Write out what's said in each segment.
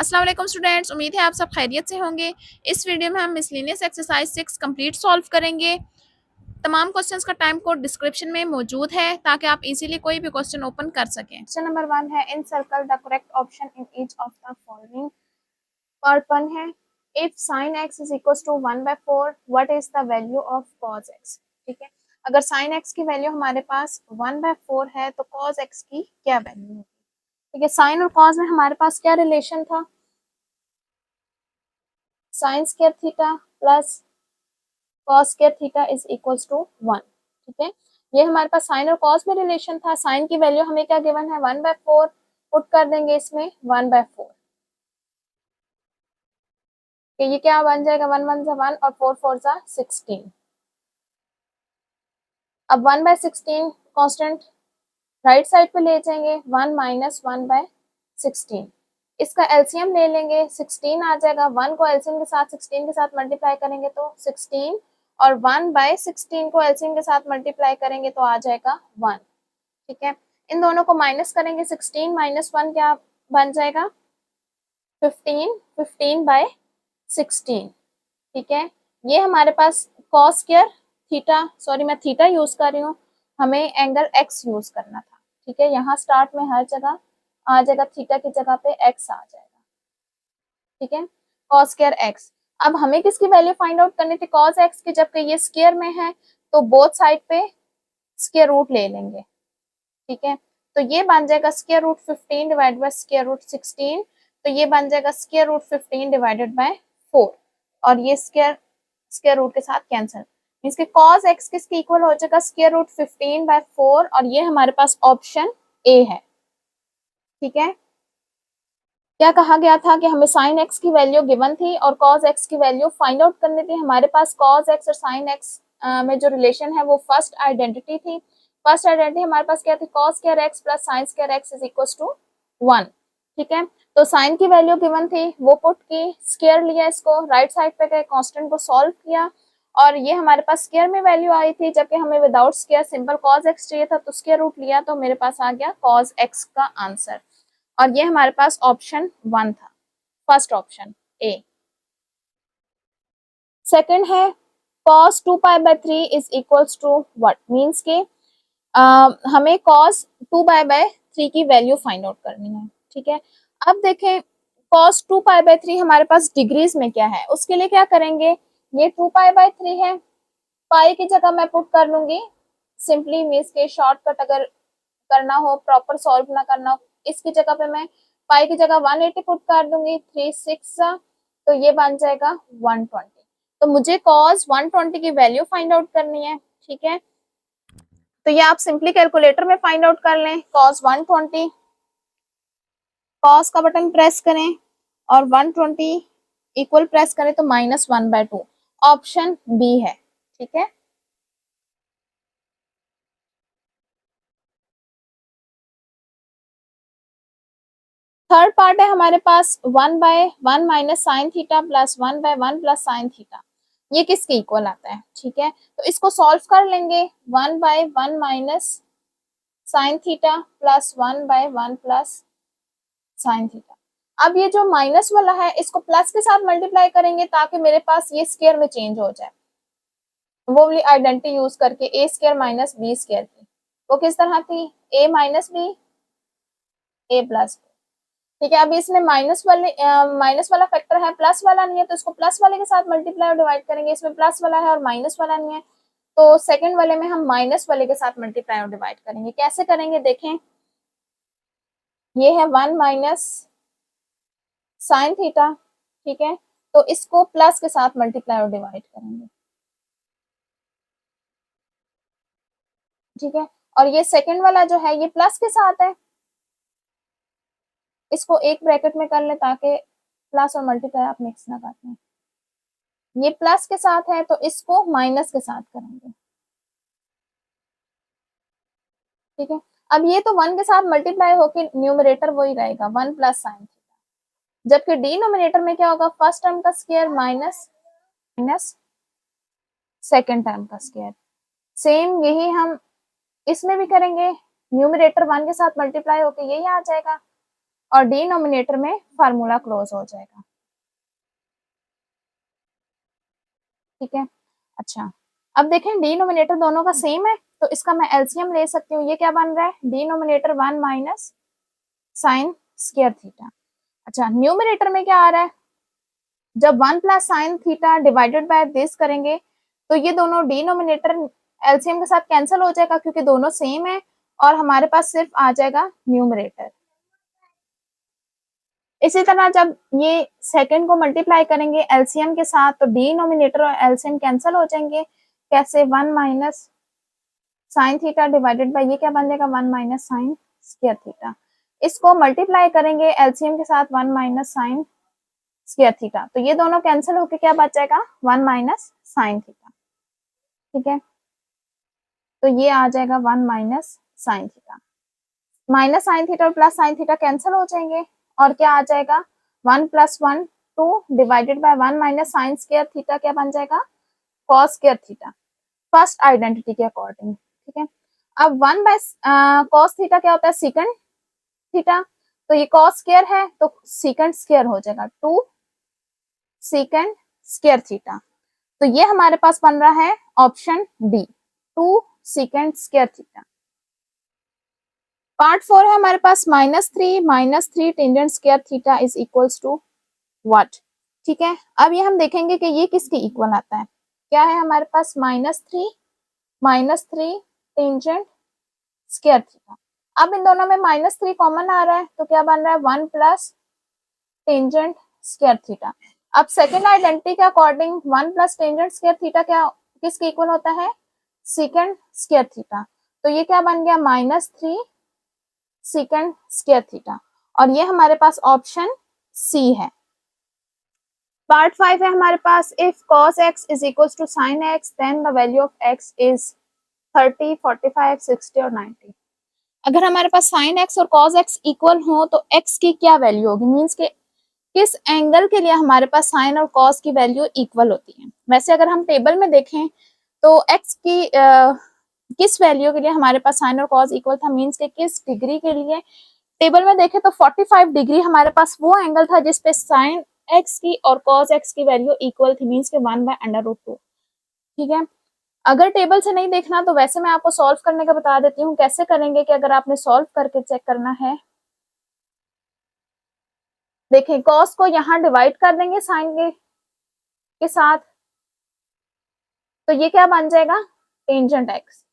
अस्सलाम वालेकुम स्टूडेंट्स, उम्मीद है आप सब खैरियत से होंगे। इस वीडियो में हम मिसलेनियस एक्सरसाइज 6 कंप्लीट सॉल्व करेंगे। तमाम क्वेश्चंस का टाइम कोड डिस्क्रिप्शन में मौजूद है ताकि आप इजीली कोई भी क्वेश्चन ओपन कर सकें। क्वेश्चन नंबर 1 है, encircle the correct option in each of the following. Part 1 है, if sin x is equal to 1/4 what is the value of cos x। ठीक है, अगर sin x की वैल्यू हमारे पास 1/4 है तो cos x की क्या वैल्यू होगी। ठीक है, साइन और कॉस में हमारे पास क्या रिलेशन था, sine square theta plus cos square theta is equals to 1। ठीक है, ये हमारे पास साइन और कॉस में रिलेशन था। साइन की वैल्यू हमें क्या गिवन है 1/4, पुट कर देंगे इसमें 1/4। ये क्या बन जाएगा, 1 1 जा 1 और 4 4 जा 16। अब 1/16 कांस्टेंट राइट साइड पे ले जाएंगे, 1 माइनस 1/16। इसका एलसीएम ले लेंगे, 16 आ जाएगा। 1 को एलसीएम के साथ 16 के साथ मल्टीप्लाई करेंगे तो 16, और 1/16 को एलसीएम के साथ मल्टीप्लाई करेंगे तो आ जाएगा 1। ठीक है, इन दोनों को माइनस करेंगे, 16 माइनस 1 क्या बन जाएगा 15, 15/16। ठीक है, ये हमारे पास कॉस स्क्वायर थीटा, सॉरी मैं थीटा यूज कर रही हूँ, हमें एंगल एक्स यूज करना था। ठीक है, यहाँ स्टार्ट में हर जगह आ जाएगा, थीटा की जगह पे एक्स आ जाएगा। ठीक है, कॉस स्क्वायर एक्स। अब हमें किसकी वैल्यू फाइंड आउट करनी थी, कॉस एक्स की, जबकि ये स्क्वायर में है तो बोथ साइड पे स्क्वायर रूट ले लेंगे। ठीक है, तो ये बन जाएगा square root 15 divide by square root 16, तो ये बन जाएगा स्क्वायर रूट 15 डिवाइडेड बाय 4, और ये स्क्वायर रूट के साथ कैंसिल, मींस के cos x किसके इक्वल हो जाएगा स्क्वायर रूट 15/4, और ये हमारे पास ऑप्शन ए है। ठीक है, क्या कहा गया था कि हमें sin x की वैल्यू गिवन थी और cos x की वैल्यू फाइंड आउट करनी थी। हमारे पास cos x और sin x में जो रिलेशन है वो फर्स्ट आइडेंटिटी थी। फर्स्ट आइडेंटिटी हमारे पास क्या थी, cos square x plus sin square x is equal to 1। ठीक है, तो sin की वैल्यू गिवन थी, वो पुट की, स्क्वायर लिया, इसको राइट साइड पे गए, कांस्टेंट को सॉल्व किया, और ये हमारे पास स्क्वायर में वैल्यू आई थी, जबकि हमें without square simple cos x चाहिए था, तो स्क्वायर रूट लिया तो मेरे पास आ गया cos x का आंसर, और ये हमारे पास ऑप्शन 1 था, फर्स्ट ऑप्शन ए। सेकंड है, cos 2π/3 is equals to what, means के हमें cos 2π/3 की वैल्यू फाइंड आउट करनी है। ठीक है, अब देखें cos 2π/3 हमारे पास डिग्रीज में क्या है, उसके लिए क्या करेंगे, ये 2π/3 है, पाई की जगह मैं पुट कर लूंगी सिंपली, मींस के शॉर्टकट अगर करना हो, प्रॉपर सॉल्व ना करना हो, इसकी जगह पे मैं पाई की जगह 180 पुट कर दूंगी, 3 6, तो ये बन जाएगा 120। तो मुझे cos 120 की वैल्यू फाइंड आउट करनी है। ठीक है, तो ये आप सिंपली कैलकुलेटर में फाइंड आउट कर लें, cos 120, cos का बटन प्रेस करें और 120 इक्वल प्रेस करें तो -1/2, ऑप्शन बी है। ठीक है, थर्ड पार्ट है हमारे पास 1/1 minus sine theta plus 1/1 plus sine theta, ये किसके इक्वल आता है। ठीक है, तो इसको सॉल्व कर लेंगे, 1/1 minus sine theta plus 1/1 plus sine theta. अब ये जो माइनस वाला है इसको प्लस के साथ मल्टीप्लाई करेंगे ताकि मेरे पास ये स्क्वायर में चेंज हो जाए, वो वाली आइडेंटिटी यूज करके, ए स्क्वायर माइनस बी स्क्वायर की, वो किस तरह थी, ए माइनस बी ए प्लस बी। ठीक है, अभी इसमें माइनस वाला फैक्टर है, प्लस वाला नहीं है, तो इसको प्लस वाले के साथ मल्टीप्लाई और डिवाइड करेंगे, इसमें प्लस वाला है और माइनस वाला नहीं है, तो सेकंड वाले में हम माइनस वाले के साथ मल्टीप्लाई और डिवाइड करेंगे। कैसे करेंगे देखें, ये है 1 माइनस साइन थीटा। ठीक है, तो इसको प्लस के साथ मल्टीप्लाई और डिवाइड करेंगे। ठीक है, और ये सेकंड वाला जो है ये प्लस के साथ है, इसको एक ब्रैकेट में कर ले ताकि प्लस और मल्टीप्लाई आप मिक्स ना करते हैं। ये प्लस के साथ है तो इसको माइनस के साथ करेंगे। ठीक है, अब ये तो 1 के साथ मल्टीप्लाई होकर न्यूमरेटर वही रहेगा 1 प्लस साइन थीटा, जबकि डिनोमिनेटर में क्या होगा, फर्स्ट टर्म का square minus minus second term का स्क्वायर। सेम यही हम इसमें भी करेंगे, न्यूमरेटर 1 के साथ मल्टीप्लाई होकर यही आ जाएगा, और डिनोमिनेटर में फार्मूला क्लोज हो जाएगा। ठीक है, अच्छा अब देखें डिनोमिनेटर दोनों का सेम है तो इसका मैं एलसीएम ले सकती हूँ। ये क्या बन रहा है, denominator 1 minus sign square theta. अच्छा न्यूमिनेटर में क्या आ रहा है, जब 1 plus sine theta divided by this करेंगे तो ये दोनों डिनोमिनेटर एलसीएम के साथ कैंसिल हो जाएगा क्योंकि दोनों सेम है और हमारे पास सिर्फ आ जाएगा न्यूमरेटर। इसी तरह जब ये सेकंड को मल्टीप्लाई करेंगे एलसीएम के साथ तो डिनोमिनेटर और एलसीएम कैंसिल हो जाएंगे। कैसे, 1 minus sine theta divided by ये क्या बन जाएगा, 1 माइनस साइन स्क्वायर थीटा। इसको मल्टीप्लाई करेंगे एलसीएम के साथ 1 माइनस साइन स्क्वायर थीटा, तो ये दोनों कैंसिल होके क्या बच जाएगा, 1 माइनस साइन थीटा। ठीक है, तो ये आ जाएगा 1 minus sine theta. Minus sine theta और प्लस साइन थीटा कैंसिल हो जाएंगे और क्या आ जाएगा, 1 plus 1 2 divided by 1 minus sign square theta क्या बन जाएगा, cos square theta, first identity के अकॉर्डिंग। ठीक है, अब 1 बाय कॉस थीटा क्या होता है, सीकेंड थीटा, तो ये कॉस स्क्वायर है तो सीकेंड स्क्वायर हो जाएगा 2 सीकेंड स्क्वायर थीटा। तो ये हमारे पास बन रहा है option D, 2 secant square theta. Part 4 है हमारे पास -3 tangent square theta is equals to what. ठीक है, अब ये हम देखेंगे कि ये किसके इक्वल आता है। क्या है हमारे पास, -3 टेंजेंट स्क्वायर थीटा। अब इन दोनों में -3 कॉमन आ रहा है तो क्या बन रहा है, 1 प्लस टेंजेंट स्क्वायर थीटा। अब सेकेंड आइडेंटिटी के according 1 plus tangent square theta क्या किसके इक्वल होता है, सेकेंड स्क्वायर थीटा। तो ये क्या बन गया, -3 सेकेंड स्क्वायर थीटा, और ये हमारे पास ऑप्शन सी है। पार्ट 5 है हमारे पास, if cos x is equals to sin x then the value of x is 30 45 60 और 90। अगर हमारे पास sin x और cos x इक्वल हो तो x की क्या वैल्यू होगी, मींस के किस एंगल के लिए हमारे पास sin और cos की वैल्यू इक्वल होती है। वैसे अगर हम टेबल में देखें तो x की किस वैल्यू के लिए हमारे पास sin और cos इक्वल था, मींस के किस डिग्री के लिए। टेबल में देखें तो 45 डिग्री हमारे पास वो एंगल था जिसपे sin x की और cos x की वैल्यू इक्वल थी, मींस के 1/√2। ठीक है, अगर टेबल से नहीं देखना तो वैसे मैं आपको सॉल्व करने का बता देती हूँ कैसे करेंगे, कि अगर आपने सॉल्व करके चेक करना है, देखें cos को यहाँ डिवाइड कर देंगे sin के साथ, तो ये क्या बन जाएगा, टेंजेंट x।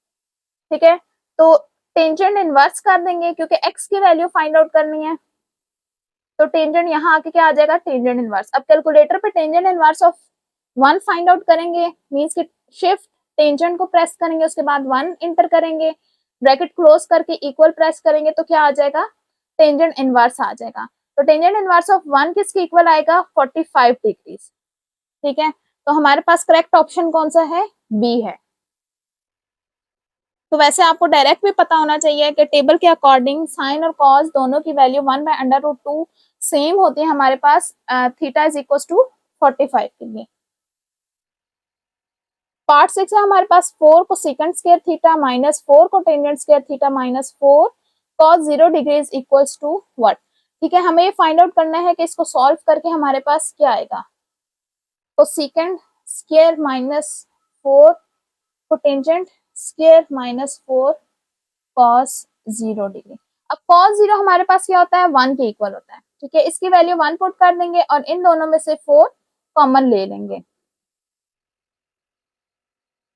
ठीक है, तो टेंजेंट इनवर्स कर देंगे क्योंकि x की वैल्यू फाइंड आउट करनी है, तो टेंजेंट यहाँ आके क्या आ जाएगा, टेंजेंट इनवर्स। अब कैलकुलेटर पे tangent inverse of 1 find out करेंगे, मींस कि शिफ्ट टेंजेंट को प्रेस करेंगे, उसके बाद 1 इंटर करेंगे, ब्रैकेट क्लोज करके इक्वल प्रेस करेंगे तो क्या आ जाएगा, टेंजेंट इनवर्स आ जाएगा। तो टेंजेंट इनवर्स ऑफ 1 किसके इक्वल आएगा, 45 डिग्री। ठीक है, तो हमारे पास करेक्ट ऑप्शन कौन सा है, बी है। तो वैसे आपको डायरेक्ट भी पता होना चाहिए कि टेबल के अकॉर्डिंग साइन और कॉस दोनों की वैल्यू 1/√2 सेम होती है हमारे पास थीटा इज इक्वल टू 45 के लिए। पार्ट 6 है हमारे पास, 4 को सेकंड स्क्वायर थीटा -4 को tangent square theta -4 cos 0 degree is equal to what. ठीक है, हमें ये फाइंड आउट करना है कि इसको सॉल्व करके हमारे पास क्या आएगा। तो सेकंड स्क्वायर -4 को टेंजेंट स्क्वायर -4 cos 0 डिग्री। अब cos 0 हमारे पास क्या होता है, 1 के इक्वल होता है। ठीक है, इसकी वैल्यू 1 पुट कर देंगे और इन दोनों में से 4 कॉमन ले लेंगे,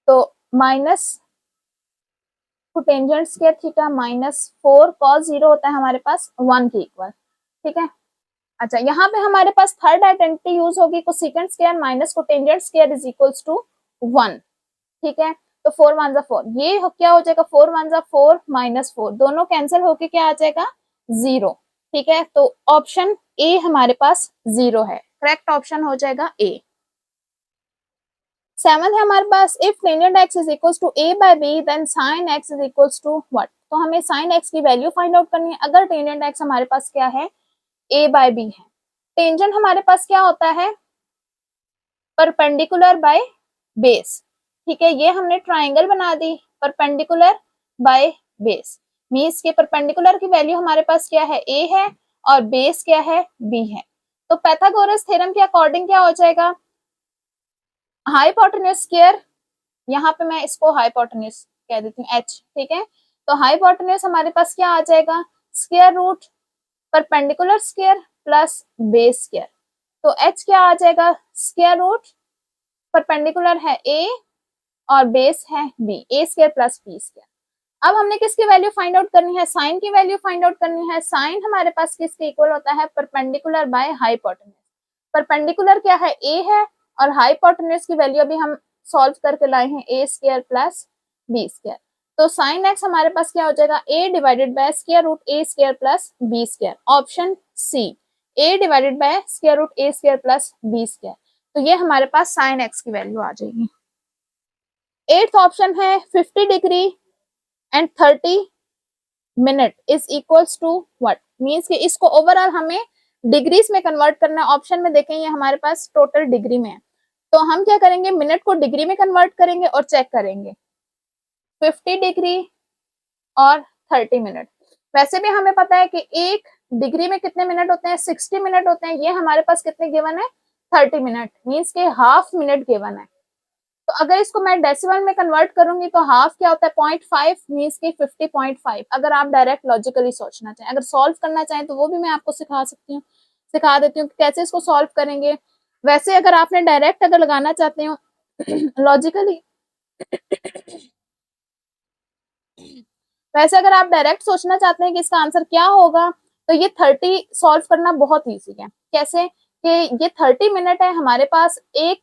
तो minus tangent square theta -4 cos 0 होता है हमारे पास 1 के इक्वल। ठीक है, अच्छा यहाँ पे हमारे पास थर्ड आइडेंटिटी यूज होगी, cosecant square minus cotangent square is equals to 1। ठीक है, तो 4 1 4, ये क्या हो जाएगा, 4 1 4 -4, दोनों कैंसिल होके क्या आ जाएगा, 0। ठीक है, तो ऑप्शन ए हमारे पास 0 है, करेक्ट ऑप्शन हो जाएगा ए। 7 है हमारे पास, if tangent x is equals to a by b then sin x is equals to what. तो हमें sin x की वैल्यू फाइंड आउट करनी है। अगर टेंजेंट x हमारे पास क्या है, a बाय b है, टेंजेंट हमारे पास क्या होता है, परपेंडिकुलर बाय बेस। ठीक है, ये हमने ट्राइंगल बना दी, परपेंडिकुलर बाय बेस मींस के परपेंडिकुलर की वैल्यू हमारे पास क्या है, a है, और बेस क्या है, b है। तो पाइथागोरस थ्योरम के अकॉर्डिंग क्या हो जाएगा, हाइपोटेन्यूज स्क्वायर, यहाँ पे मैं इसको हाइपोटेन्यूज कह देती हूँ h, ठीक है। तो हाइपोटेन्यूज हमारे पास क्या आ जाएगा, square root perpendicular square plus base square. तो h क्या आ जाएगा, स्क्वायर रूट परपेंडिकुलर है a और बेस है b, a square plus b square. अब हमने किसकी वैल्यू फाइंड आउट करनी है, साइन की वैल्यू फाइंड आउट करनी है। साइन हमारे पास किसके इक्वल होता है, परपेंडिकुलर बाय हाइपोटेन्यूज। परपेंडिकुलर क्या है, a है, और हाइपोटेन्यूज की वैल्यू अभी हम सॉल्व करके लाए हैं, a square plus b square. तो साइन x हमारे पास क्या हो जाएगा, a divided by square root a square plus b square. Option C, a divided by square root a square plus b square. तो ये हमारे पास साइन x की वैल्यू आ जाएगी। 8th ऑप्शन है 50 degree and 30 minute is equals to what, means कि इसको ओवरऑल हमें डिग्रीज में कन्वर्ट करना है। ऑप्शन में देखें ये हमारे पास टोटल डिग्री में है, तो हम क्या करेंगे, मिनट को डिग्री में कन्वर्ट करेंगे और चेक करेंगे 50 डिग्री और 30 मिनट। वैसे भी हमें पता है कि एक डिग्री में कितने मिनट होते हैं, 60 मिनट होते हैं। ये हमारे पास कितने गिवन है, 30 मिनट, मींस के हाफ मिनट गिवन है। तो अगर इसको मैं डेसिमल में कन्वर्ट करूंगी तो हाफ क्या होता है, 0.5, मींस की 50.5। अगर आप डायरेक्ट लॉजिकली सोचना चाहें, अगर सॉल्व करना चाहें तो वो भी मैं आपको सिखा सकती हूँ, सिखा देती हूँ कि कैसे इसको सॉल्व करेंगे। वैसे अगर आपने डायरेक्ट अगर लगाना चाहते हो लॉजिकली वैसे अगर आप डायरेक्ट सोचना चाहते हैं कि इसका आंसर क्या होगा, तो ये 30 सॉल्व करना बहुत ईजी है। कैसे कि ये 30 मिनट है, हमारे पास एक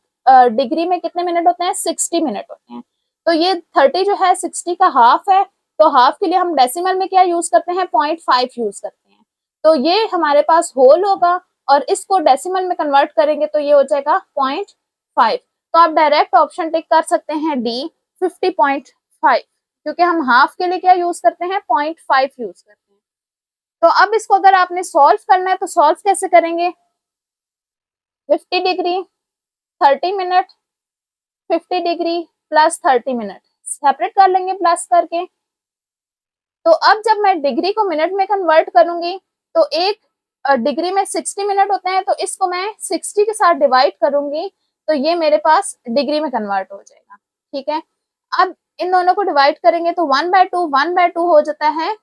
डिग्री में कितने मिनट होते हैं, 60 मिनट होते हैं। तो ये 30 जो है 60 का हाफ है, तो हाफ के लिए हम डेसिमल में क्या यूज करते हैं, 0.5 यूज करते हैं। तो ये हमारे पास होल होगा और इसको डेसिमल में कन्वर्ट करेंगे तो ये हो जाएगा 0.5। तो आप डायरेक्ट ऑप्शन टिक कर सकते हैं डी, 50.5, क्योंकि हम हाफ के लिए क्या यूज करते हैं, 0.5 यूज करते हैं। तो अब इसको अगर आपने सॉल्व करना है तो सॉल्व कैसे करेंगे, 50 degree 30 minute, 50 degree plus 30 minute separate कर लेंगे प्लस करके। तो अब जब मैं डिग्री को मिनट में कन्वर्ट करूंगी तो एक डिग्री में 60 मिनट होते हैं, तो इसको मैं 60 के साथ डिवाइड करूंगी तो ये मेरे पास डिग्री में कन्वर्ट हो जाएगा, ठीक है। अब इन दोनों को डिवाइड करेंगे तो 1/2 हो जाता है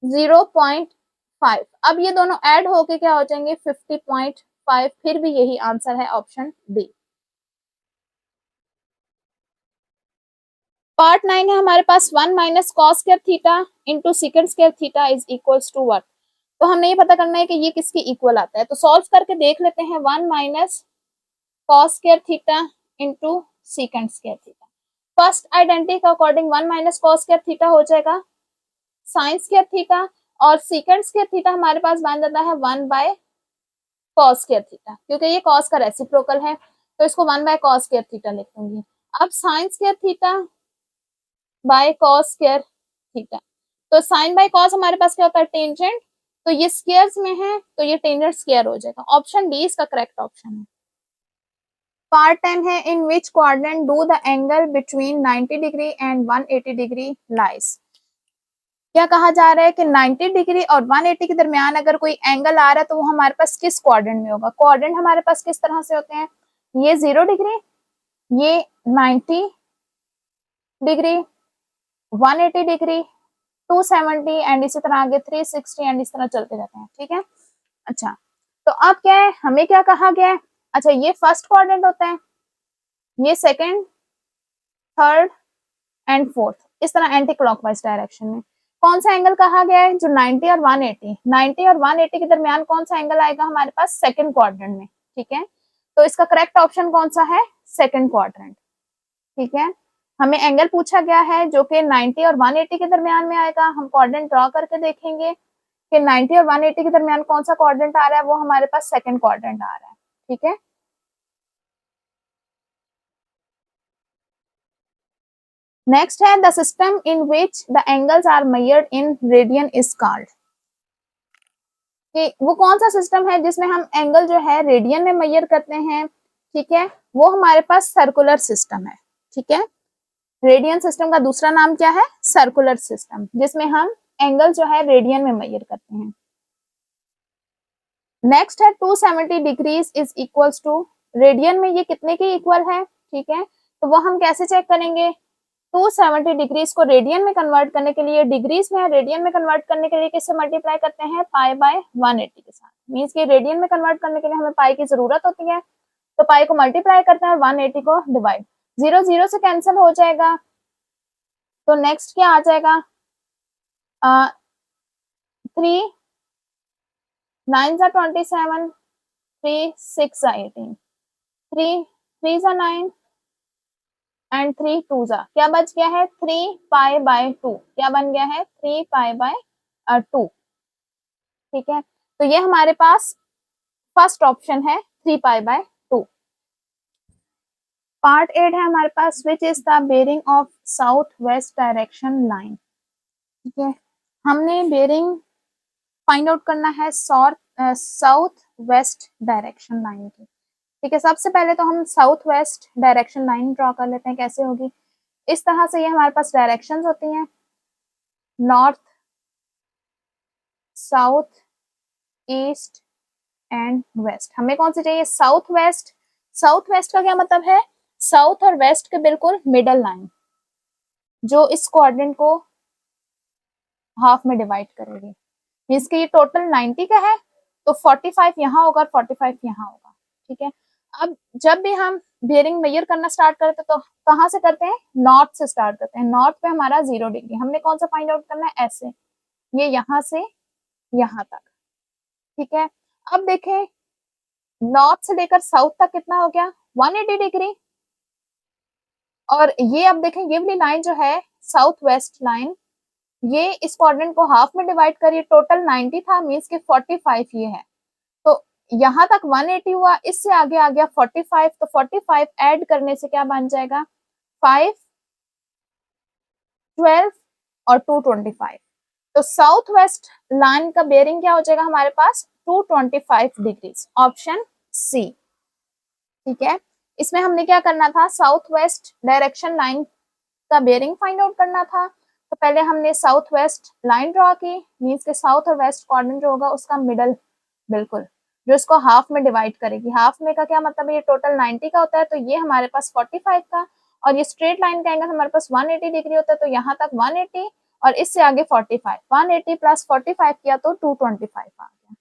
0.5। अब ये दोनों ऐड होके क्या हो जाएंगे 50.5। फिर भी यही आंसर है, ऑप्शन डी। पार्ट 9 है हमारे पास 1 minus cos square theta into second square theta is equals to what. तो हमने ये पता करना है कि ये किसकी इक्वल आता है, तो सॉल्व करके देख लेते हैं। 1 minus cos square theta into second square theta. First identity के according 1 minus cos square theta हो जाएगा साइन स्क्वायर थीटा, और सेकंड स्क्वायर थीटा हमारे पास बन जाता है 1 बाय कॉस स्क्वायर थीटा, क्योंकि ये कॉस का रेसिप्रोकल है तो इसको 1 बाय कॉस स्क्वायर थीटा लिख दूंगी। अब sign square theta by cos square theta, तो साइन बाय कॉस हमारे पास क्या होता है, टेंजेंट, तो ये स्क्वायर्स में है तो ये टेंजेंट स्क्वायर हो जाएगा। ऑप्शन डी इसका करेक्ट ऑप्शन है। पार्ट 10 है in which quadrant do the angle between 90 degree and 180 degree lies. क्या कहा जा रहा है कि 90 डिग्री और 180 के दरमियान अगर कोई एंगल आ रहा है तो वो हमारे पास किस क्वाड्रेंट में होगा। क्वाड्रेंट हमारे पास किस तरह से होते हैं, ये 0 डिग्री, ये 90 डिग्री, 180 डिग्री, 270 एंड इसी तरह आगे 360 एंड इस तरह चलते रहते हैं, ठीक है। अच्छा, तो अब क्या है, हमें क्या कहा गया है, अच्छा ये फर्स्ट क्वाड्रेंट होता है, ये सेकंड, थर्ड एंड फोर्थ, इस तरह एंटी क्लॉकवाइज डायरेक्शन में। कौन सा एंगल कहा गया है, जो 90 और 180, 90 और 180 के दरमियान कौन सा एंगल आएगा हमारे पास, सेकंड क्वाड्रेंट में, ठीक है। तो इसका करेक्ट ऑप्शन कौन सा है, सेकंड क्वाड्रेंट, ठीक है। हमें एंगल पूछा गया है जो कि 90 और 180 के दरमियान में आएगा। हम क्वाड्रेंट ड्रॉ करके देखेंगे कि 90 और 180 के दरमियान कौन सा क्वाड्रेंट आ रहा है, वो हमारे पास सेकंड क्वाड्रेंट आ रहा है, ठीक है। नेक्स्ट है the system in which the angles are measured in radian is called. कि वो कौन सा सिस्टम है जिसमें हम एंगल जो है रेडियन में मेजर करते हैं, ठीक है, वो हमारे पास सर्कुलर सिस्टम है, ठीक है। रेडियन सिस्टम का दूसरा नाम क्या है, सर्कुलर सिस्टम, जिसमें हम एंगल जो है रेडियन में मेजर करते हैं। नेक्स्ट है 270 degrees is equals to, radian में ये कितने के इक्वल है, ठीक है, तो वो हम कैसे चेक करेंगे, 270 डिग्रीज को रेडियन में कन्वर्ट करने के लिए, डिग्रीज में रेडियन में कन्वर्ट करने के लिए किससे मल्टीप्लाई करते हैं, पाई बाय 180 के साथ, मींस कि रेडियन में कन्वर्ट करने के लिए हमें पाई की जरूरत होती है, तो पाई को मल्टीप्लाई करते हैं और 180 को डिवाइड, 0 0 से कैंसिल हो जाएगा, तो नेक्स्ट क्या आ जाएगा, 3 9 जा 27, 3 6 जा 18, 3 3 जा 9 एंड 3 2 जा, क्या बच गया है 3 पाई बाय 2, क्या बन गया है 3 पाई बाय 2, ठीक है, तो ये हमारे पास फर्स्ट ऑप्शन है 3 पाई बाय 2। पार्ट 8 है हमारे पास, which is the bearing of south west direction line, ठीक है, हमने बेरिंग फाइंड आउट करना है साउथ वेस्ट डायरेक्शन लाइन की, ठीक है, सबसे पहले तो हम south west direction line draw कर लेते हैं, कैसे होगी, इस तरह से ये हमारे पास डायरेक्शंस होती हैं, north south east and west, हमें कौन सी चाहिए, साउथ वेस्ट, साउथ वेस्ट का क्या मतलब है, साउथ और वेस्ट के बिल्कुल मिडल लाइन, जो इस कोऑर्डिनेट को हाफ में डिवाइड करेगी, मींस कि ये टोटल 90 का है, तो 45 यहाँ होगा और 45 यहाँ होगा, ठीक है, अब जब भी हम बेयरिंग मेजर करना स्टार्ट करते हैं तो कहाँ से करते हैं, नॉर्थ से स्टार्ट करते हैं, नॉर्थ पे हमारा 0 डिग्री, हमने कौन सा फाइंड आउट करना है, ऐसे, ये यहाँ से यहाँ तक, ठीक है, अब देखें नॉर्थ से लेकर साउथ तक कितना हो गया, 180 डिग्री, और ये अब देखें ये वाली लाइन जो है साउथ वेस्ट लाइन, ये इस कोऑर्डिनेट को हाफ में डिवाइड करिए, टोटल 90 था, मींस के 45 ये है, तो यहाँ तक 180 हुआ, इससे आगे आ गया 45, तो 45 ऐड करने से क्या बन जाएगा, 5 12 और 225, तो साउथ वेस्ट लाइन का बेयरिंग क्या हो जाएगा हमारे पास 225 डिग्रीज, ऑप्शन सी, ठीक है, इसमें हमने क्या करना था, साउथ वेस्ट डायरेक्शन लाइन का बेयरिंग फाइंड आउट करना था, तो पहले हमने साउथ वेस्ट लाइन ड्रॉ की, मींस के साउथ और वेस्ट कोऑर्डिनेट जो होगा उसका मिडल बिल्कुल, जो इसको हाफ में डिवाइड करेगी, हाफ में का क्या मतलब है, ये टोटल 90 का होता है, तो ये हमारे पास 45 का, और ये स्ट्रेट लाइन का एंगल हमारे पास 180 डिग्री होता है, तो यहाँ तक 180 और इससे आगे 45, 180 प्लस 45 किया तो 225 आ गया।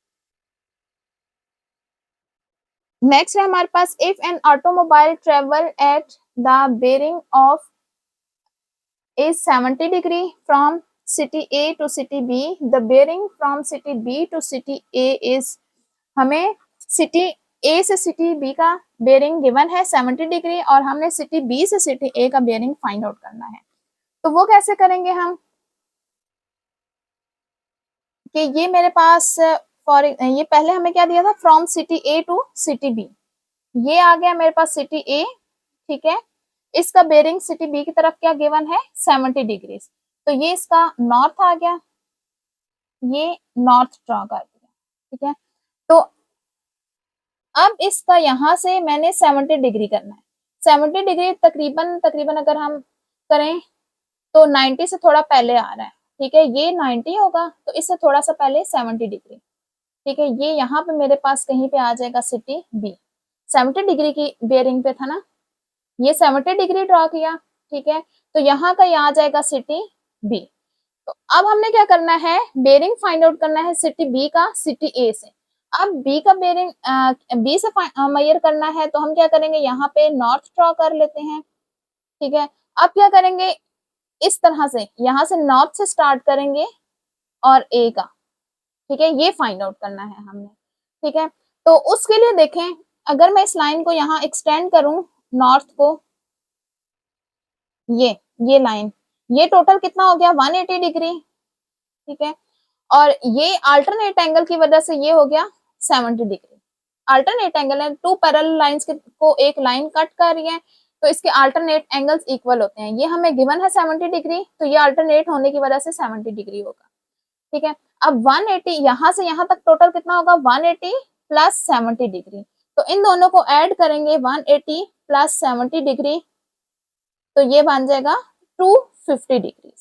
नेक्स्ट है हमारे पास, if an automobile travel at the bearing of is 70 degree from city A to city B, the bearing from city B to city A is, हमें सिटी A से सिटी B का bearing given है 70 degree, और हमने city B से city A का bearing find out करना है, तो वो कैसे करेंगे हम, कि ये मेरे पास फॉर ये पहले हमें क्या दिया था, from city A to city B, ये आ गया मेरे पास सिटी A, ठीक है, इसका बेरिंग सिटी बी की तरफ क्या गिवन है 70 डिग्री, तो ये इसका नॉर्थ आ गया, ये नॉर्थ ड्रॉ कर दिया, ठीक है, तो अब इसका यहां से मैंने 70 डिग्री करना है, 70 डिग्री तकरीबन तकरीबन अगर हम करें तो 90 से थोड़ा पहले आ रहा है, ठीक है, ये 90 होगा तो इससे थोड़ा सा पहले 70 डिग्री, ठीक है, ये यहाँ पे मेरे पास कहीं पे आ जाएगा सिटी बी, 70 डिग्री की बेयरिंग पे था ना, ये 70 डिग्री ड्रॉ किया, ठीक है, तो यहाँ का यहाँ आ जाएगा सिटी बी, तो अब हमने क्या करना है, बेरिंग फाइंड आउट करना है सिटी बी का सिटी ए से, अब बी का बेरिंग बी से मेजर करना है, तो हम क्या करेंगे, यहाँ पे नॉर्थ ड्रॉ कर लेते हैं, ठीक है, अब क्या करेंगे, इस तरह से यहाँ से नॉर्थ से स्टार्ट करेंगे और ए का, ठीक है, ये फाइंड आउट करना है हमने, ठीक है, तो उसके लिए देखें, अगर मैं इस लाइन को यहाँ एक्सटेंड करूं नॉर्थ को, ये लाइन, ये टोटल कितना हो गया 180 डिग्री, ठीक है, और ये अल्टरनेट एंगल की वजह से ये हो गया 70 डिग्री, अल्टरनेट एंगल है, टू पैरेलल लाइंस को एक लाइन कट कर रही है, तो इसके अल्टरनेट एंगल्स इक्वल होते हैं, ये हमें गिवन है 70 डिग्री, तो ये अल्टरनेट होने की वजह से 70 डिग्री होगा, ठीक है, अब 180 यहाँ से यहाँ तक टोटल कितना होगा 180 प्लस 70 डिग्री, तो इन दोनों को ऐड करेंगे 180 प्लस 70 डिग्री, तो ये बन जाएगा 250 डिग्री,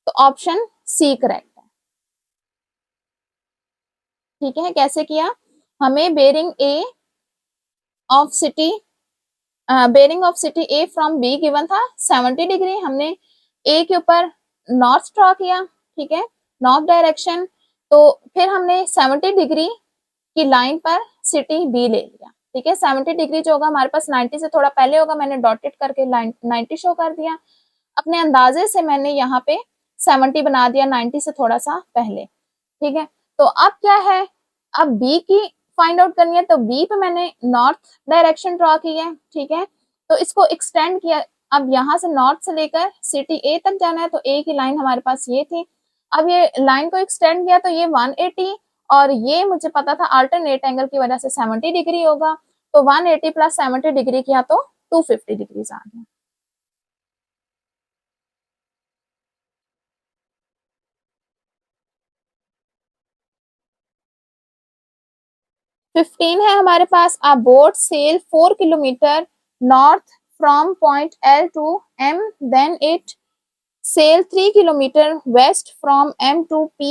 तो ऑप्शन सी करेक्ट है, ठीक है, कैसे किया, हमें bearing of city A from B given था 70 डिग्री, हमने ए के ऊपर नॉर्थ ड्रॉ किया, ठीक है, नॉर्थ डायरेक्शन। तो फिर हमने 70 डिग्री की लाइन पर सिटी बी ले लिया, ठीक है। 70 डिग्री जो होगा हमारे पास 90 से थोड़ा पहले होगा, मैंने डॉटेड करके 90 शो कर दिया। अपने अंदाजे से मैंने यहाँ पे 70 बना दिया 90 से थोड़ा सा पहले, ठीक है। तो अब क्या है, अब बी की फाइंड आउट करनी है, तो बी पे मैंने नॉर्थ डायरेक्शन ड्रॉ की है, ठीक है। तो इसको एक्सटेंड किया, अब यहाँ से नॉर्थ से लेकर सिटी ए तक जाना है, तो ए की लाइन हमारे पास ये थी। अब ये लाइन को एक्सटेंड किया तो ये 180, और ये मुझे पता था अल्टरनेट एंगल की वजह से 70 डिग्री होगा, तो 180 प्लस 70 डिग्री किया तो 250 डिग्री आ गया। 15 है हमारे पास, a boat sail 4 kilometre north from point L to M, then it sail 3 kilometer west from M to P.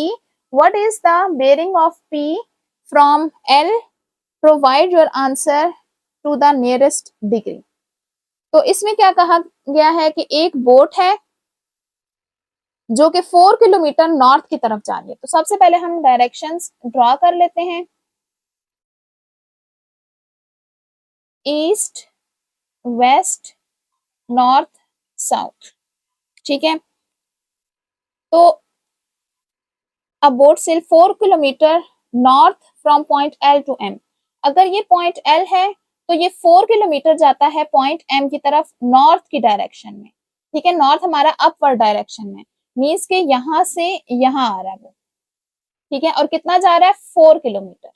What is the bearing of P from L? Provide your answer to the nearest degree. तो इसमें क्या कहा गया है कि एक boat है जो कि 4 किलोमीटर नॉर्थ की तरफ जा रही है। तो सबसे पहले हम डायरेक्शंस ड्रॉ कर लेते हैं, ईस्ट, वेस्ट, नॉर्थ, साउथ, ठीक है। तो a boat sail 4 kilometre north from point L to M. अगर ये पॉइंट एल है तो ये 4 किलोमीटर जाता है पॉइंट एम की तरफ नॉर्थ की डायरेक्शन में, ठीक है। नॉर्थ हमारा अपवर्ड डायरेक्शन में, मीन्स के यहाँ से यहाँ आ रहा है वो, ठीक है। और कितना जा रहा है, 4 किलोमीटर।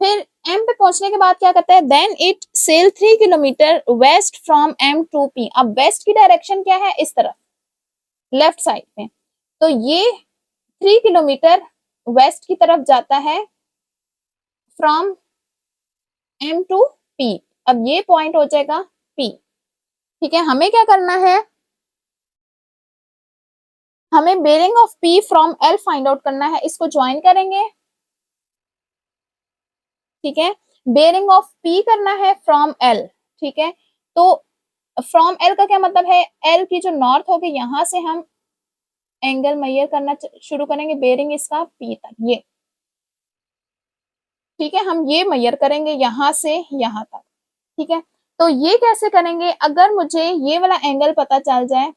फिर एम पे पहुंचने के बाद क्या करता है, then it sail 3 kilometre west from M to P. अब वेस्ट की डायरेक्शन क्या है, इस तरफ लेफ्ट साइड में, तो ये 3 किलोमीटर वेस्ट की तरफ जाता है फ्रॉम एम टू पी। अब ये पॉइंट हो जाएगा पी, ठीक है। हमें क्या करना है, हमें bearing of P from L find out करना है, इसको ज्वाइन करेंगे, ठीक है। बेरिंग ऑफ पी करना है फ्रॉम एल, ठीक है। तो फ्रॉम एल का क्या मतलब है, एल की जो नॉर्थ होगी यहां से हम एंगल मेजर करना शुरू करेंगे, बेरिंग इसका पी तक, ये, ठीक है। हम ये मेजर करेंगे यहां से यहां तक, ठीक है। तो ये कैसे करेंगे, अगर मुझे ये वाला एंगल पता चल जाए,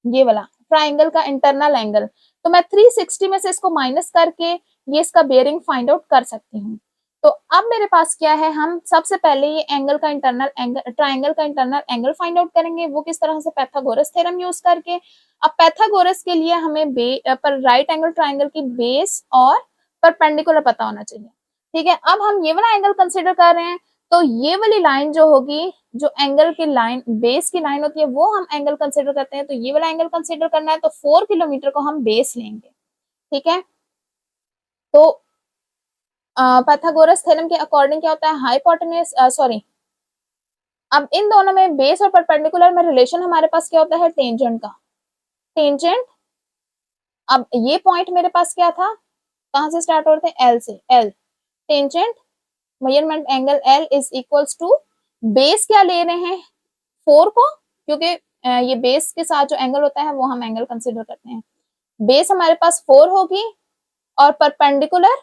ये वाला ट्राइंगल का इंटरनल एंगल, तो मैं 360 में से इसको माइनस करके ये इसका बेयरिंग फाइंड आउट कर सकती हूँ। तो अब मेरे पास क्या है, हम सबसे पहले ये एंगल का इंटरनल एंगल, ट्राइंगल का इंटरनल एंगल फाइंड आउट करेंगे, वो किस तरह से, पाइथागोरस थ्योरम यूज करके। अब पाइथागोरस के लिए हमें पर राइट एंगल ट्राइंगल की बेस और परपेंडिकुलर पता होना चाहिए, ठीक है। अब हम ये वाला एंगल कंसिडर कर रहे हैं, तो ये वाली लाइन जो होगी, जो एंगल की लाइन बेस की लाइन होती है, वो हम एंगल कंसिडर करते हैं। तो ये वाला एंगल कंसिडर करना है, तो 4 किलोमीटर को हम बेस लेंगे, ठीक है। तो पाइथागोरस थ्योरम के अकॉर्डिंग क्या होता है, हाइपोटेन्यूज, सॉरी, अब इन दोनों में बेस और परपेंडिकुलर में रिलेशन हमारे पास क्या होता है, टेंजेंट का। टेंजेंट, अब ये पॉइंट मेरे पास क्या था, कहां से स्टार्ट होते हैं, एल से, L, tangent measurement angle L is equals to, base क्या ले रहे हैं, 4 को, क्योंकि ये बेस के साथ जो एंगल होता है वो हम एंगल कंसिडर करते हैं। बेस हमारे पास 4 होगी, और परपेंडिकुलर,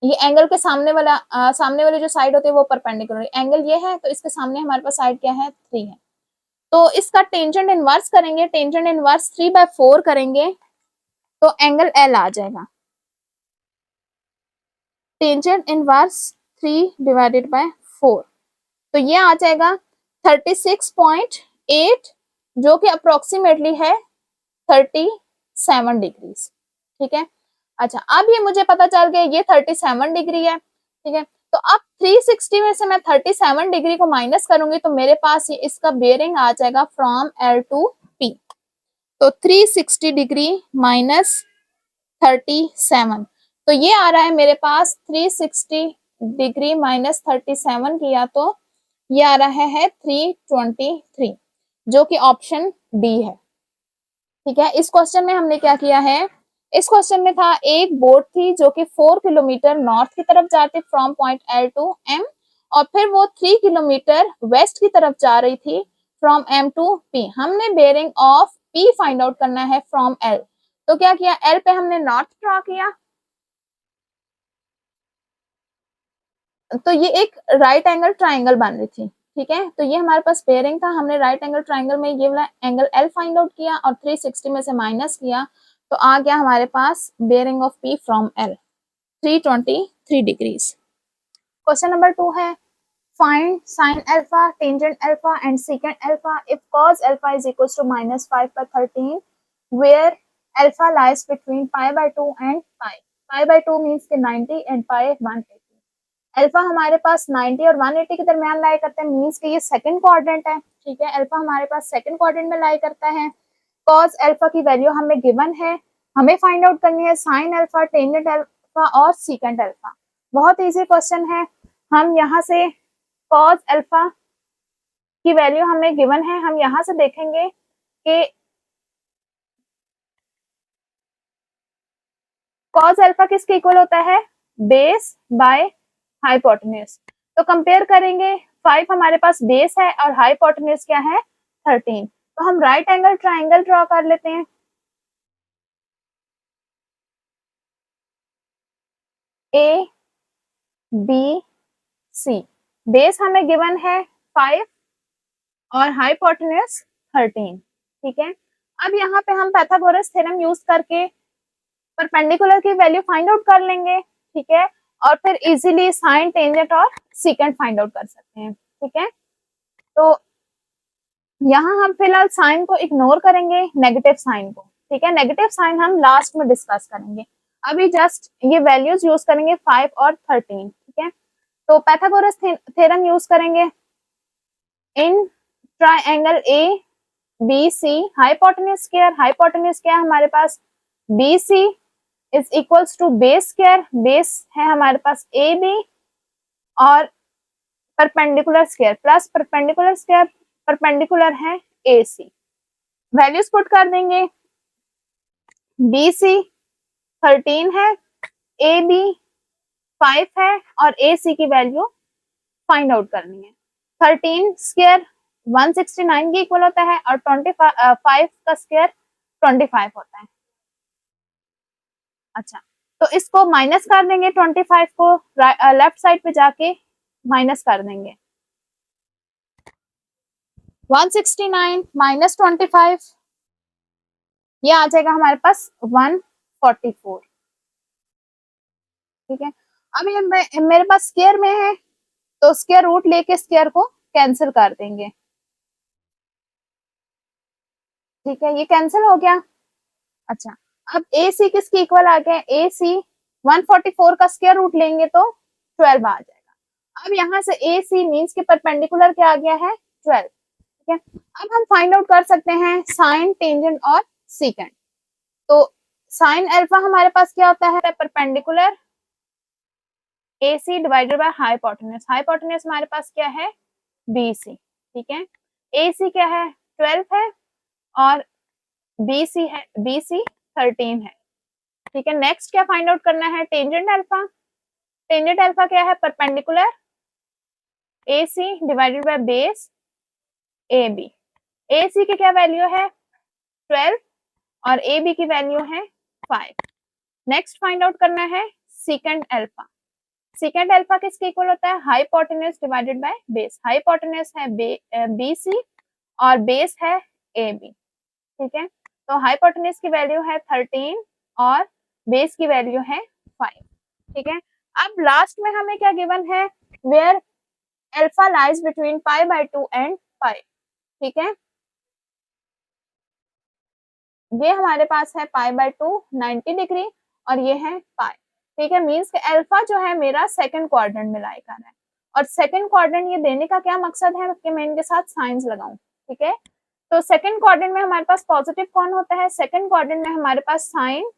ये एंगल के सामने वाला सामने वाली जो साइड होती है वो परपेंडिकुलर, एंगल ये है, तो इसके सामने हमारे पास साइड क्या है, 3 है। तो इसका टेंजेंट इनवर्स करेंगे, टेंजेंट इनवर्स 3/4 करेंगे, तो एंगल एल आ जाएगा। टेंजेंट इनवर्स 3 डिवाइडेड बाय 4, तो ये आ जाएगा 36.8, जो कि अप्रोक्सीमेटली है 37 डिग्रीज, ठीक है। अच्छा, अब ये मुझे पता चल गया ये 37 डिग्री है, ठीक है। तो अब 360 में से मैं 37 डिग्री को माइनस करूंगी, तो मेरे पास ये इसका बेयरिंग आ जाएगा फ्रॉम एल टू पी। तो 360 डिग्री माइनस 37, तो ये आ रहा है मेरे पास 360 डिग्री माइनस 37 किया तो ये आ रहा है 323, जो कि ऑप्शन डी है, ठीक है। इस क्वेश्चन में हमने क्या किया है, इस क्वेश्चन में था एक बोट थी जो कि 4 किलोमीटर नॉर्थ की तरफ जाती from point L to M, और फिर वो 3 किलोमीटर वेस्ट की तरफ जा रही थी फ्रॉम एम टू पी। हमने bearing of P find out करना है फ्रॉम एल। तो क्या किया, एल पे हमने नॉर्थ ड्रॉ किया, तो ये एक राइट एंगल ट्राइंगल बन रही थी, ठीक है। तो ये हमारे पास बेरिंग था, हमने राइट एंगल ट्राइंगल में ये वाला एंगल एल फाइंड आउट किया और 360 में से माइनस किया, तो आ गया हमारे पास bearing of P from L 323 degrees. Question number 2 है find sine alpha, tangent alpha and secant alpha if cos alpha is equal to -5/13 where alpha lies between π/2 and π/2 means के 90 एंड π 180। अल्फा हमारे पास 90 और 180 के दरमियान लाई करता है, मींस कि ये सेकंड क्वाड्रेंट है, ठीक है। अल्फा हमारे पास सेकंड क्वाड्रेंट में लाई करता है। cos अल्फा की वैल्यू हमें गिवन है, हमें फाइंड आउट करनी है साइन अल्फा, टेंजेंट अल्फा और सेकेंट अल्फा। बहुत इजी क्वेश्चन है। हम यहाँ से cos अल्फा की वैल्यू हमें गिवन है, हम यहाँ से देखेंगे कि cos अल्फा किसके इक्वल होता है, बेस बाय हाइपोटेन्यूज। तो कंपेयर करेंगे, 5 हमारे पास बेस है और हाइपोटेन्यूज क्या है 13। तो हम राइट एंगल ट्राइंगल ड्रॉ कर लेते हैं। ए बी सी, बेस हमें गिवन है 5 और हाइपोटेन्यूज 13, ठीक है। अब यहाँ पे हम पाइथागोरस थ्योरम यूज करके परपेंडिकुलर की वैल्यू फाइंड आउट कर लेंगे, ठीक है, और फिर इजीली साइन, टेंजेंट और सेकेंट फाइंड आउट कर सकते हैं, ठीक है। तो यहाँ हम फिलहाल साइन को इग्नोर करेंगे, नेगेटिव साइन को, ठीक है। नेगेटिव साइन हम लास्ट में डिस्कस करेंगे, अभी जस्ट ये वैल्यूज यूज करेंगे 5 और 13, ठीक है। तो पाइथागोरस थ्योरम यूज करेंगे in triangle A B C, hypotenuse क्या है हमारे पास B C is equals to base square, base है हमारे पास ए बी और perpendicular square plus perpendicular square, perpendicular है ए सी। वैल्यूज पुट कर देंगे, बी सी 13 है, ए बी 5 है और ए सी की वैल्यू फाइंड आउट करनी है। 13 स्क्वायर 169 के इक्वल होता है और 25 का स्क्वायर 25 होता है। अच्छा, तो इसको माइनस कर देंगे, 25 को लेफ्ट साइड पे जाके माइनस कर देंगे। 169 माइनस 25 ये आ जाएगा हमारे पास 144, ठीक है। अब ये मेरे पास स्क्वायर में है तो स्क्वायर रूट लेके स्क्वायर को कैंसिल कर देंगे, ठीक है, ये कैंसिल हो गया। अच्छा, अब ए सी किसके इक्वल आ गया, ए सी 144 का स्क्वायर रूट लेंगे तो 12 आ जाएगा। अब यहाँ से ए सी मीन्स के परपेंडिकुलर क्या आ गया है 12, ठीक है। अब हम फाइंड आउट कर सकते हैं साइन, टेंजेंट और सीकेंट। तो साइन अल्फा हमारे पास क्या होता है, perpendicular A C divided by hypotenuse. Hypotenuse हमारे पास क्या है बी सी, ठीक है। ए सी क्या है 12 है और बी सी 13 है, ठीक है। नेक्स्ट क्या फाइंड आउट करना है, टेंजेंट अल्फा। टेंजेंट अल्फा क्या है, perpendicular A C divided by base A B. A C की क्या वैल्यू है 12 और ए बी की वैल्यू है 5। नेक्स्ट फाइंड आउट करना है सेकेंड अल्फा। सेकेंड अल्फा किसके इक्वल होता है, hypotenuse divided by base. Hypotenuse है बी सी और बेस है ए बी, ठीक है। तो हाइपोटेन्यूज की वैल्यू है 13 और बेस की वैल्यू है 5, ठीक है। अब लास्ट में हमें क्या गिवन है, where alpha lies between π/2 and π, ठीक है। ये हमारे पास है π/2 90 डिग्री और ये है π, ठीक है। मींस के अल्फा जो है मेरा सेकंड क्वाड्रेंट में लाई कर रहा है, और सेकंड क्वाड्रेंट ये देने का क्या मकसद है कि मैं इनके साथ साइंस लगाऊं, ठीक है। तो सेकंड क्वाड्रेंट में हमारे पास पॉजिटिव कौन होता है, सेकंड क्वाड्रेंट में हमारे पास साइन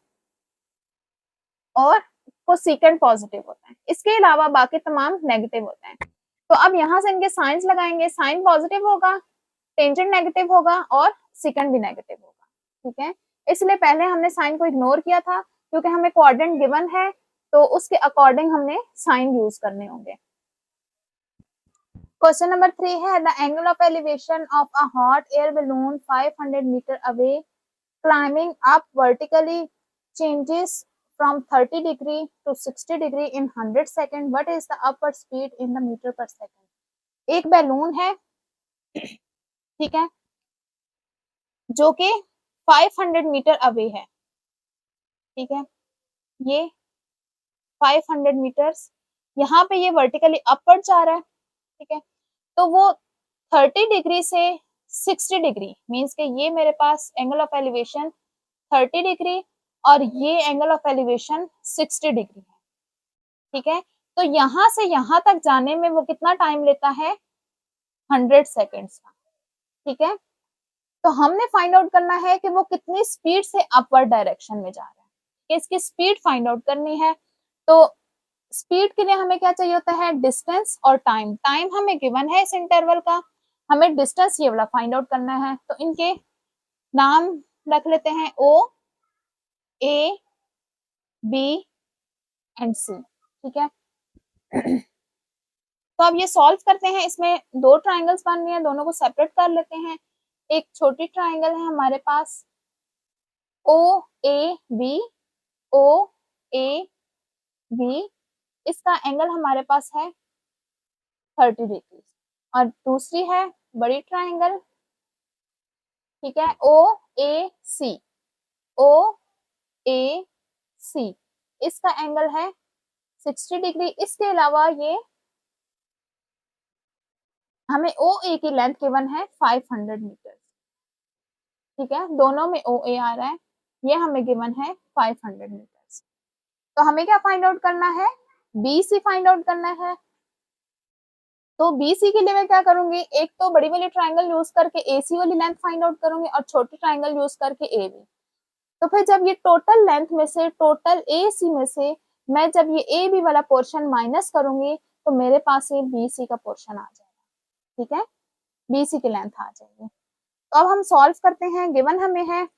और कोसेकेंट पॉजिटिव होता है, इसके अलावा बाकी तमाम नेगेटिव होते हैं। तो अब यहाँ से इनके साइंस लगाएंगे, साइन पॉजिटिव होगा, टेंजेंट नेगेटिव होगा और सेकेंड भी नेगेटिव होगा, ठीक है। इसलिए पहले हमने साइन को इग्नोर किया था, क्योंकि हमें कोऑर्डिनेट गिवन है तो उसके अकॉर्डिंग हमने साइन यूज करने होंगे। क्वेश्चन नंबर 3 है the angle of elevation of a hot air balloon 500 metre away climbing up vertically changes from 30 degree to 60 degree in 100 second. What is the upward speed in the meter per second? एक balloon है, ठीक है, जो कि 500 metre away है, ठीक है, ये 500 मीटर्स, यहाँ पे ये वर्टिकली अपवर्ड जा रहा है, ठीक है, तो वो 30 डिग्री से 60 डिग्री मीन्स के ये मेरे पास एंगल ऑफ एलिवेशन 30 डिग्री और ये एंगल ऑफ एलिवेशन 60 डिग्री है, ठीक है, तो यहां से यहां तक जाने में वो कितना टाइम लेता है, 100 सेकेंड्स का, ठीक है, तो हमने फाइंड आउट करना है कि वो कितनी स्पीड से अपवर्ड डायरेक्शन में जा रहा है, कि इसकी स्पीड फाइंड आउट करनी है। तो स्पीड के लिए हमें क्या चाहिए होता है, डिस्टेंस और टाइम। टाइम हमें गिवन है इस इंटरवल का, हमें डिस्टेंस ये वाला फाइंड आउट करना है, तो इनके नाम रख लेते हैं ओ, ए, बी एंड सी, ठीक है। तो अब ये सॉल्व करते हैं, इसमें दो ट्राइंगल्स बन रहे हैं, दोनों को सेपरेट कर लेते हैं। एक छोटी ट्राइंगल है हमारे पास O A B, O A B, इसका एंगल हमारे पास है 30 डिग्री, और दूसरी है बड़ी ट्राइंगल, ठीक है, ओ ए सी, ओ ए सी, इसका एंगल है 60 डिग्री। इसके अलावा ये हमें ओ ए की लेंथ गिवन है 500 मीटर, ठीक है, दोनों में ओ ए आ रहा है, ये हमें गिवन है 500 मीटर। तो हमें क्या फाइंड आउट करना है, बी सी फाइंड आउट करना है। तो बी सी के लिए मैं क्या करूंगी, एक तो बड़ी वाली ट्राइंगल यूज करके ए सी वाली लेंथ फाइंड आउट करूंगी और छोटी ट्राइंगल यूज करके ए बी। तो फिर जब ये टोटल लेंथ में से, टोटल ए सी में से मैं जब ये ए बी वाला पोर्शन माइनस करूंगी तो मेरे पास ये बी सी का पोर्शन आ जाएगा, ठीक है, बी सी की लेंथ आ जाएगी। तो अब हम सॉल्व करते हैं, गिवन हमें है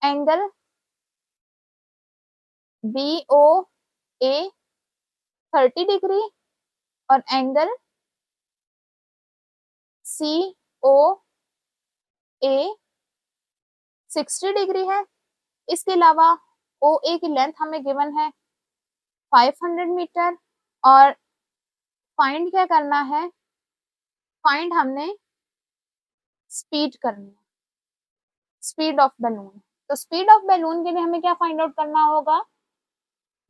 एंगल बी ओ ए 30 डिग्री और एंगल सी ओ ए 60 डिग्री है। इसके अलावा ओ ए की लेंथ हमें गिवन है 500 मीटर, और फाइंड क्या करना है, फाइंड हमने स्पीड करनी है, स्पीड ऑफ बैलून। तो स्पीड ऑफ बैलून के लिए हमें क्या फाइंड आउट करना होगा,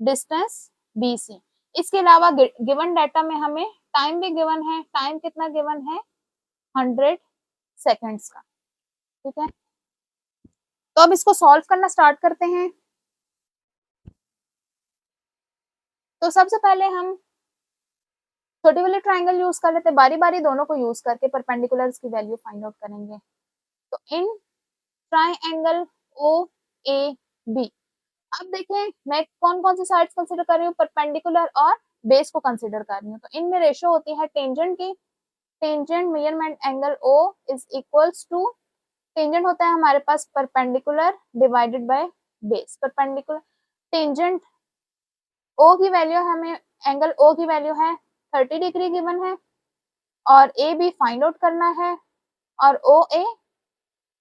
डिस्टेंस बी सी। इसके अलावा गिवन डाटा में हमें टाइम भी गिवन है, टाइम कितना गिवन है, 100 सेकेंड्स का, ठीक है। तो अब इसको सॉल्व करना स्टार्ट करते हैं। तो सबसे पहले हम छोटी वाली ट्राइंगल यूज कर लेते हैं, बारी बारी दोनों को यूज करके परपेंडिकुलर्स की वैल्यू फाइंड आउट करेंगे। तो इन ट्राइंगल ओ ए बी, अब देखें मैं कौन कौन सी साइड्स कंसीडर कर रही हूँ, परपेंडिकुलर और बेस को कंसीडर कर रही हूँ। तो इनमें रेशो होती है टेंजेंट की, tangent measurement angle O is equals to, tangent होता है हमारे पास perpendicular divided by base. Perpendicular tangent O की वैल्यू हमें, एंगल ओ की वैल्यू है 30 डिग्री गिवन है, और ए बी फाइंड आउट करना है, और ओ ए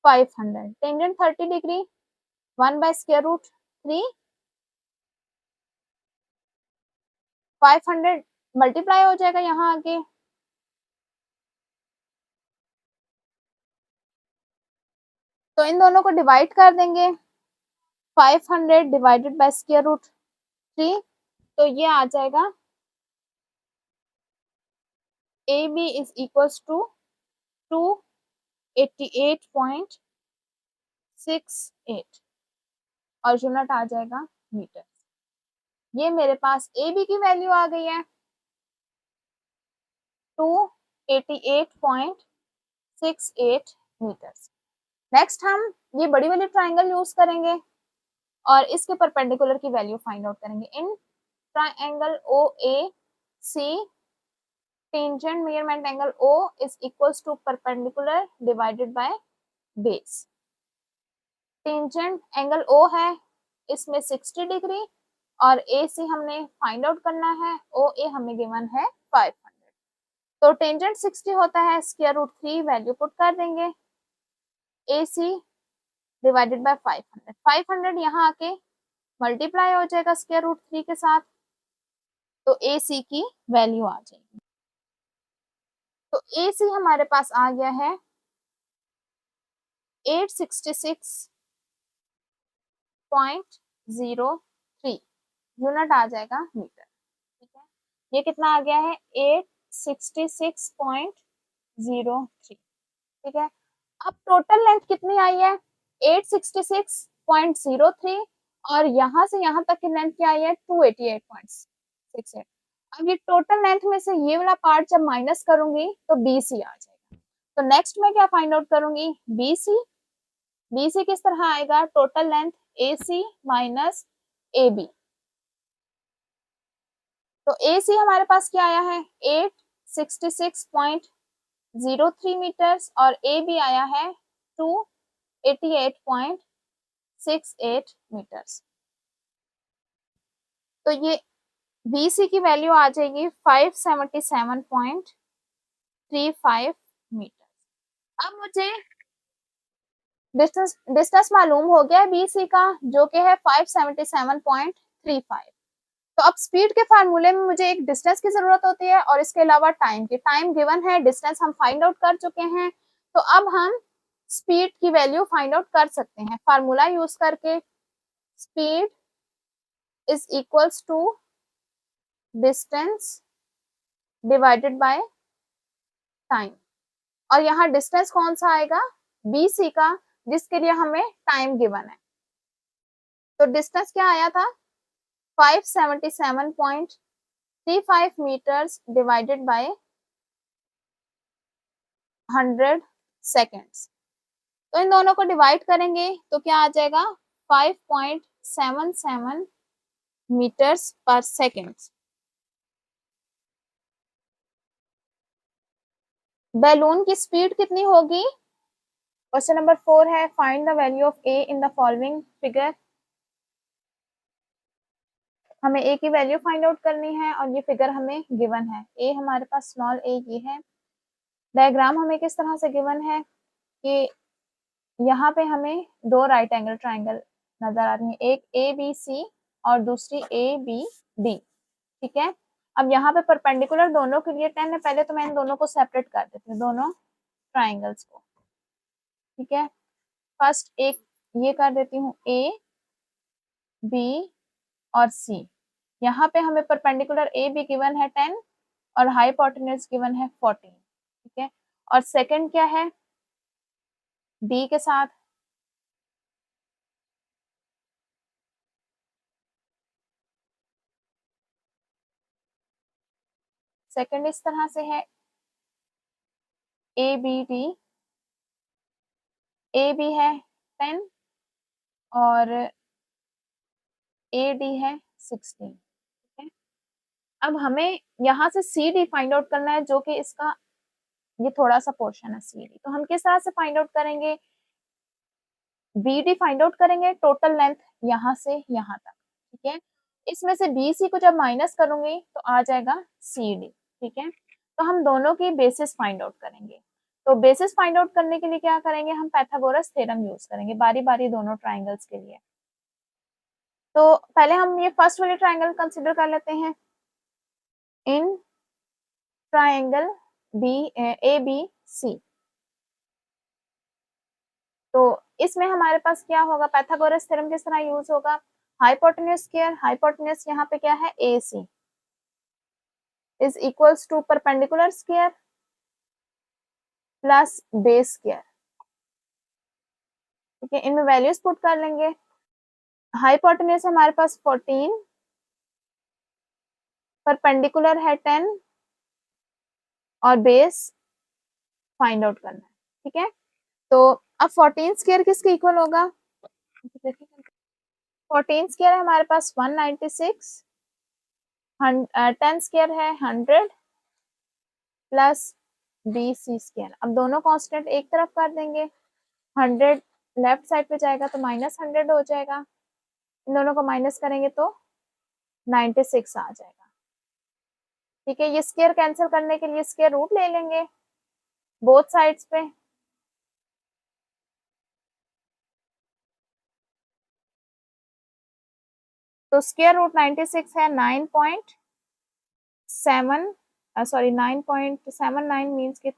500, टेंजेंट 30 डिग्री 1/√3, 500 मल्टीप्लाई हो जाएगा यहाँ आगे, तो इन दोनों को डिवाइड कर देंगे, 500 डिवाइडेड बाय √3, तो ये आ जाएगा A B is equals to 288.68 और यूनिट आ जाएगा मीटर। ये मेरे पास ए बी की वैल्यू आ गई है 288.68 मीटर। नेक्स्ट हम ये बड़ी वाली ट्राइंगल यूज करेंगे और इसके परपेंडिकुलर की वैल्यू फाइंड आउट करेंगे। In triangle O A C, tangent measurement angle O is equals to perpendicular divided by base। Tangent angle O है, इसमें 60 डिग्री, और ए सी हमने फाइंड आउट करना है, ओ ए हमें गिवन है 500। तो टेंजेंट 60 होता है, स्क्वायर रूट 3 वैल्यू पुट कर देंगे, ए सी डिवाइडेड बाय 500। 500 यहाँ आके मल्टीप्लाई हो जाएगा स्क्वायर रूट 3 के साथ, तो ए सी की वैल्यू आ जाएगी। तो ए सी हमारे पास आ गया है 866.03 यूनिट आ जाएगा मीटर। ठीक है, ये कितना आ गया है 866.03। ठीक है, अब टोटल लेंथ कितनी आई है 866.03, और यहां से यहां तक की लेंथ क्या आई है 288.68। अब ये टोटल लेंथ में से ये वाला पार्ट जब माइनस करूंगी तो BC आ जाएगा। तो नेक्स्ट मैं क्या फाइंड आउट करूंगी BC। BC किस तरह आएगा, total length AC minus AB। तो AC हमारे पास क्या आया है 866.03 मीटर्स, और AB आया है 288.68 मीटर्स। तो ये BC की वैल्यू आ जाएगी 577.35 मीटर। अब मुझे डिस्टेंस मालूम हो गया BC का, जो कि है 577.35। तो अब स्पीड के फार्मूले में मुझे एक डिस्टेंस की जरूरत होती है और इसके अलावा टाइम की। टाइम गिवन है, डिस्टेंस हम फाइंड आउट कर चुके हैं, तो अब हम स्पीड की वैल्यू फाइंड आउट कर सकते हैं फार्मूला यूज करके। Speed is equals to distance divided by time, और यहाँ डिस्टेंस कौन सा आएगा BC का, जिसके लिए हमें टाइम गिवन है। तो डिस्टेंस क्या आया था 577.35 मीटर्स डिवाइडेड बाय 100 सेकेंड्स। तो इन दोनों को डिवाइड करेंगे तो क्या आ जाएगा 5.77 मीटर्स पर सेकेंड। बैलून की स्पीड कितनी होगी, क्वेश्चन नंबर 4 है, find the value of A in the following figure. हमें ए की वैल्यू फाइंड आउट करनी है और ये फिगर हमें गिवन है। ए हमारे पास स्मॉल ए ये है। डायग्राम हमें किस तरह से गिवन है कि यहाँ पे हमें दो राइट एंगल ट्राइंगल नजर आ रही है, एक ABC और दूसरी ABD। ठीक है, अब यहाँ पे परपेंडिकुलर दोनों के लिए 10 है। पहले तो मैं इन दोनों को सेपरेट कर देती हूँ, दोनों ट्राइंगल्स को। ठीक है, फर्स्ट एक ये कर देती हूँ AB और C। यहाँ पे हमें परपेंडिकुलर AB गिवन है 10 और हाइपोटेन्यूज गिवन है 14। ठीक है, और सेकंड क्या है D के साथ, सेकंड इस तरह से है ABD। AB है 10 और AD है 16। ठीक है, अब हमें यहाँ से CD फाइंड आउट करना है, जो कि इसका ये थोड़ा सा पोर्शन है CD। तो हम किस तरह से फाइंड आउट करेंगे, BD फाइंड आउट करेंगे, टोटल लेंथ यहाँ से यहाँ तक। ठीक है, इसमें से BC को जब माइनस करूंगी तो आ जाएगा CD। ठीक है, तो हम दोनों की बेसिस फाइंड आउट करेंगे। तो बेसिस फाइंड आउट करने के लिए क्या करेंगे, हम पाइथागोरस थ्योरम यूज करेंगे बारी बारी दोनों ट्राइंगल्स के लिए। तो पहले हम ये फर्स्ट वाले ट्राइंगल कंसिडर कर लेते हैं। इन ट्राइंगल ABC, तो इसमें हमारे पास क्या होगा, पाइथागोरस थ्योरम किस तरह यूज होगा, हाइपोटेन्यूज स्क्वायर, हाइपोटेन्यूज यहाँ पे क्या है AC is equals to perpendicular square plus base square. ठीक है, इनमें वैल्यूज पुट कर लेंगे। हाइपोटेन्यूज हमारे पास 14, परपेंडिकुलर है 10 और बेस फाइंड आउट करना है। ठीक है, तो अब 14 स्क्वायर किसके इक्वल होगा, 14 स्क्वायर है हमारे पास 196, 10 स्क्वायर है 100 प्लस BC स्क्वायर। अब दोनों कांस्टेंट एक तरफ कर देंगे, 100 लेफ्ट साइड पे जाएगा तो -100 हो जाएगा, इन दोनों को माइनस करेंगे तो 96 आ जाएगा। ठीक है, ये स्क्वायर कैंसिल करने के लिए स्क्वायर रूट ले लेंगे बोथ साइड्स पे। तो स्क्वायर रूट 96 है 9.79 मीन्स कि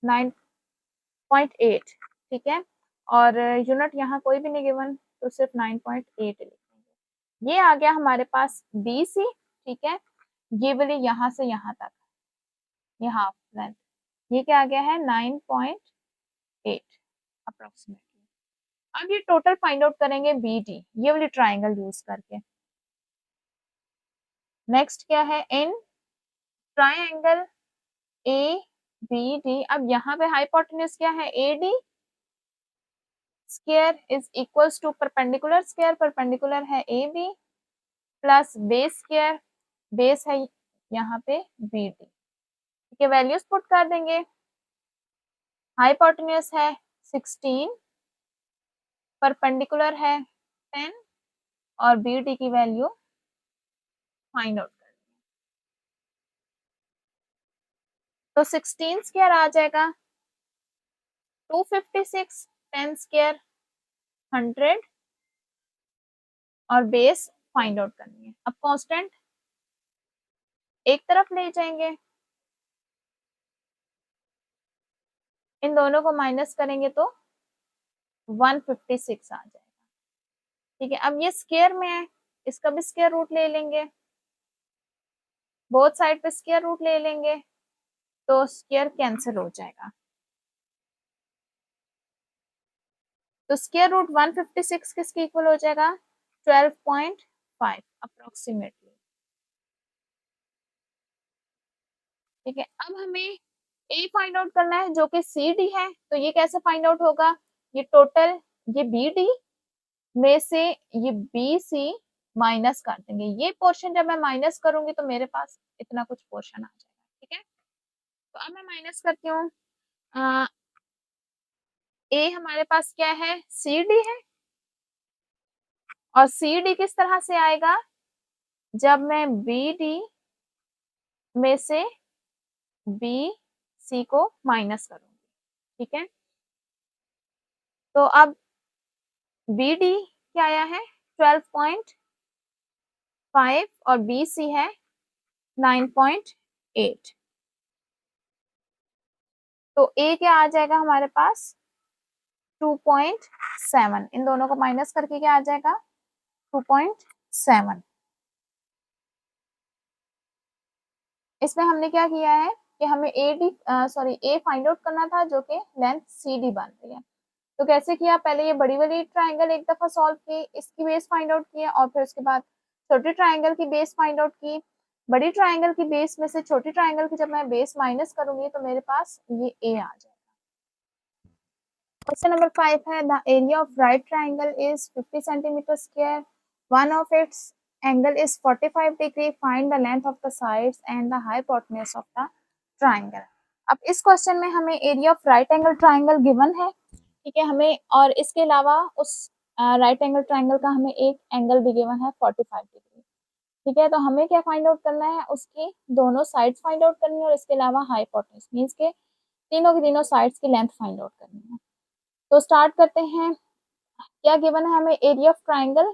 9.8। ठीक है, और यूनिट यहाँ कोई भी नहीं गिवन तो सिर्फ 9.8 लिखेंगे। ये आ गया हमारे पास बी सी। ठीक है, ये वाली यहाँ से यहाँ तक, ये हाफ लेंथ, ये क्या आ गया है 9.8 अप्रोक्सीमेटली। अब ये टोटल फाइंड आउट करेंगे बी डी, ये वाली ट्राइंगल यूज करके। नेक्स्ट क्या है, in triangle A B D, अब यहाँ पे हाइपोटेन्यूज क्या है A D, square is equals to perpendicular square, perpendicular है A B plus base square, base है यहाँ पे बी डी। ठीक है, वैल्यूज पुट कर देंगे। हाइपोटेन्यूज है 16, परपेंडिकुलर है 10 और बी डी की वैल्यू फाइंड आउट कर। तो 16 स्क्वायर आ जाएगा 256, 10 स्क्वायर 100 और बेस फाइंड आउट करनी है। अब कांस्टेंट एक तरफ ले जाएंगे, इन दोनों को माइनस करेंगे तो 156 आ जाएगा। ठीक है, अब ये स्क्वायर में है, इसका भी स्क्वायर रूट ले लेंगे, बोथ साइड पे स्क्वायर रूट ले लेंगे तो स्क्वायर कैंसिल हो जाएगा। तो स्क्वायर रूट 156 किसके इक्वल हो जाएगा 12.5 अप्रोक्सीमेटली। ठीक है, अब हमें ए फाइंड आउट करना है जो कि सी डी है। तो ये कैसे फाइंड आउट होगा, ये टोटल ये बी डी में से ये बी सी माइनस कर देंगे। ये पोर्शन जब मैं माइनस करूंगी तो मेरे पास इतना कुछ पोर्शन आ जाएगा। ठीक है, तो अब मैं माइनस करती हूँ। ए हमारे पास क्या है सी डी है, और सी डी किस तरह से आएगा, जब मैं बी डी में से बी सी को माइनस करूंगी। ठीक है, तो अब बी डी क्या आया है 12.5 और बी सी है 9.8। तो ए क्या आ जाएगा हमारे पास 2.7, इन दोनों को माइनस करके क्या आ जाएगा 2.7। इसमें हमने क्या किया है कि हमें ए फाइंड आउट करना था जो कि लेंथ सी डी बन रही है। तो कैसे किया, पहले ये बड़ी वाली ट्राइंगल एक दफा सॉल्व की, इसकी बेस फाइंड आउट किया, और फिर उसके बाद छोटी ट्राइंगल की बेस फाइंड आउट की। बड़ी ट्राइंगल की बेस में से छोटी ट्राइंगल की जब मैं बेस माइनस करूंगी तो मेरे पास ये ए आ जाएगा। क्वेश्चन नंबर 5 है, the area of right triangle is 50 centimetre square, one of its angle is 45 degree, find the length of the sides and the hypotenuse of the triangle. अब इस क्वेश्चन में हमें area of right angle triangle given है। ठीक है, हमें और इसके अलावा उस राइट एंगल ट्राइंगल का हमें एक एंगल भी गिवन है 45 डिग्री। ठीक है, तो हमें क्या फाइंड आउट करना है, उसकी दोनों साइड्स फाइंड आउट करनी है और इसके अलावा हाइपोटेन्यूज मींस के तीनों की तीनों साइड्स की लेंथ फाइंड आउट करनी है। तो स्टार्ट करते हैं, क्या गिवन है हमें area of triangle,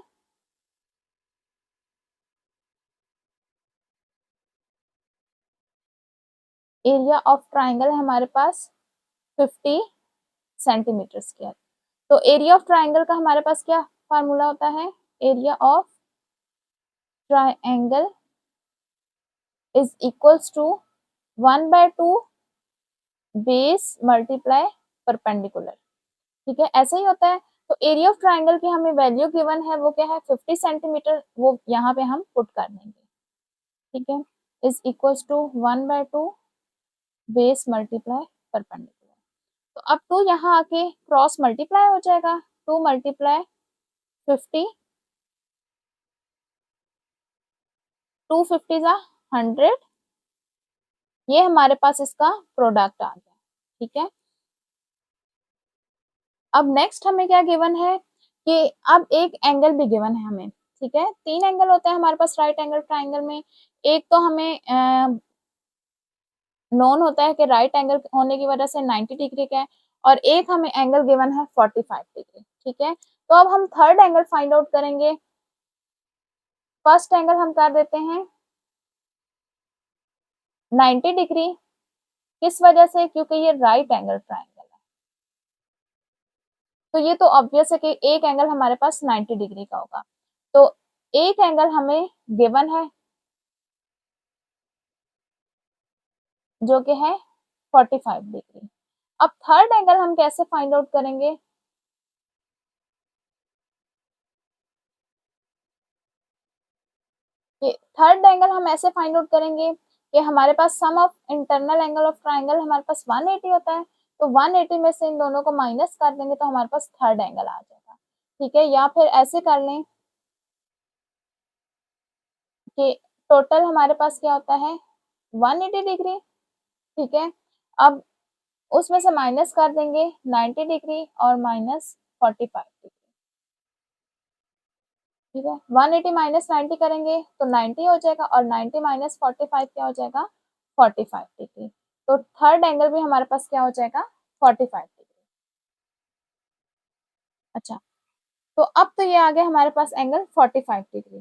area of triangle है हमारे पास 50 सेंटीमीटर स्क्वायर। तो एरिया ऑफ ट्राइंगल का हमारे पास क्या फार्मूला होता है, area of triangle is equals to 1/2 base multiply perpendicular. ठीक है, ऐसा ही होता है। तो एरिया ऑफ ट्राइंगल की हमें वैल्यू गिवन है वो क्या है 50 सेंटीमीटर, वो यहाँ पे हम पुट कर देंगे। ठीक है, is equals to 1/2 base multiply perpendicular. तो अब 2 यहाँ आके क्रॉस मल्टीप्लाई हो जाएगा, 2 मल्टीप्लाई 50, 250 जा 100, ये हमारे पास इसका प्रोडक्ट आ गया। ठीक है, अब नेक्स्ट हमें क्या गिवन है कि अब एक एंगल भी गिवन है हमें, ठीक है। 3 एंगल होते हैं हमारे पास राइट एंगल ट्राइंगल में। एक तो हमें नोन होता है कि राइट एंगल होने की वजह से 90 डिग्री का है, और एक हमें एंगल गिवन है 45 डिग्री, ठीक है। तो अब हम थर्ड एंगल फाइंड आउट करेंगे। फर्स्ट एंगल हम कर देते हैं 90 डिग्री, किस वजह से, क्योंकि ये राइट एंगल ट्राइंगल है। तो ये तो ऑब्वियस है कि एक एंगल हमारे पास 90 डिग्री का होगा। तो एक एंगल हमें गिवन है जो कि है 45 डिग्री। अब थर्ड एंगल हम कैसे फाइंड आउट करेंगे? कि थर्ड एंगल हम ऐसे फाइंड आउट करेंगे कि हमारे पास sum of internal angle of triangle हमारे पास 180 होता है, तो 180 में से इन दोनों को माइनस कर देंगे तो हमारे पास थर्ड एंगल आ जाएगा, ठीक है। या फिर ऐसे कर लें कि टोटल हमारे पास क्या होता है 180 डिग्री, ठीक है। अब उसमें से माइनस कर देंगे 90 डिग्री और माइनस 45 डिग्री, ठीक है। 180 माइनस 90 करेंगे तो 90 हो जाएगा, और 90 माइनस 45 क्या हो जाएगा 45 डिग्री। तो थर्ड एंगल भी हमारे पास क्या हो जाएगा 45 डिग्री। अच्छा, तो अब तो ये आ गया हमारे पास एंगल 45 डिग्री।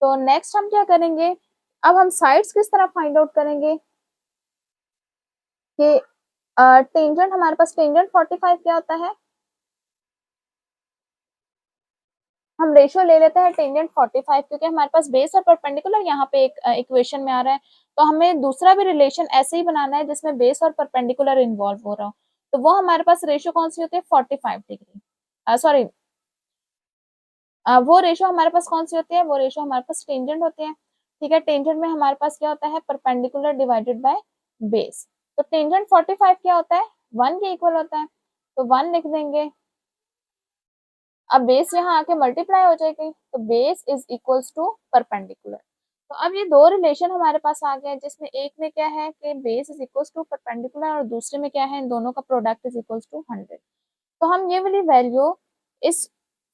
तो नेक्स्ट हम क्या करेंगे, अब हम साइड्स किस तरह फाइंड आउट करेंगे कि टेंजेंट हमारे पास टेंजेंट 45 क्या होता है, हम रेशियो ले लेते हैं टेंजेंट 45, क्योंकि हमारे पास बेस और परपेंडिकुलर यहाँ पे एक इक्वेशन में आ रहा है। तो हमें दूसरा भी रिलेशन ऐसे ही बनाना है जिसमें बेस और परपेंडिकुलर इन्वॉल्व हो रहा हो। तो वो हमारे पास रेशियो कौन सी होती है 45 डिग्री, सॉरी, वो रेशियो हमारे पास कौन सी होती है, वो रेशियो हमारे पास टेंजेंट होती है, ठीक है। टेंजेंट में हमारे पास क्या होता है परपेंडिकुलर डिवाइडेड बाय बेस। तो टेंजेंट 45 क्या होता है 1 के इक्वल होता है, तो 1 लिख देंगे। अब बेस यहाँ आके मल्टीप्लाई हो जाएगी, तो base is equals to perpendicular. तो अब ये दो रिलेशन हमारे पास आ गए, जिसमें एक में क्या है कि base is equals to perpendicular, और दूसरे में क्या है इन दोनों का प्रोडक्ट इज इक्वल्स टू 100। तो हम ये वाली वैल्यू इस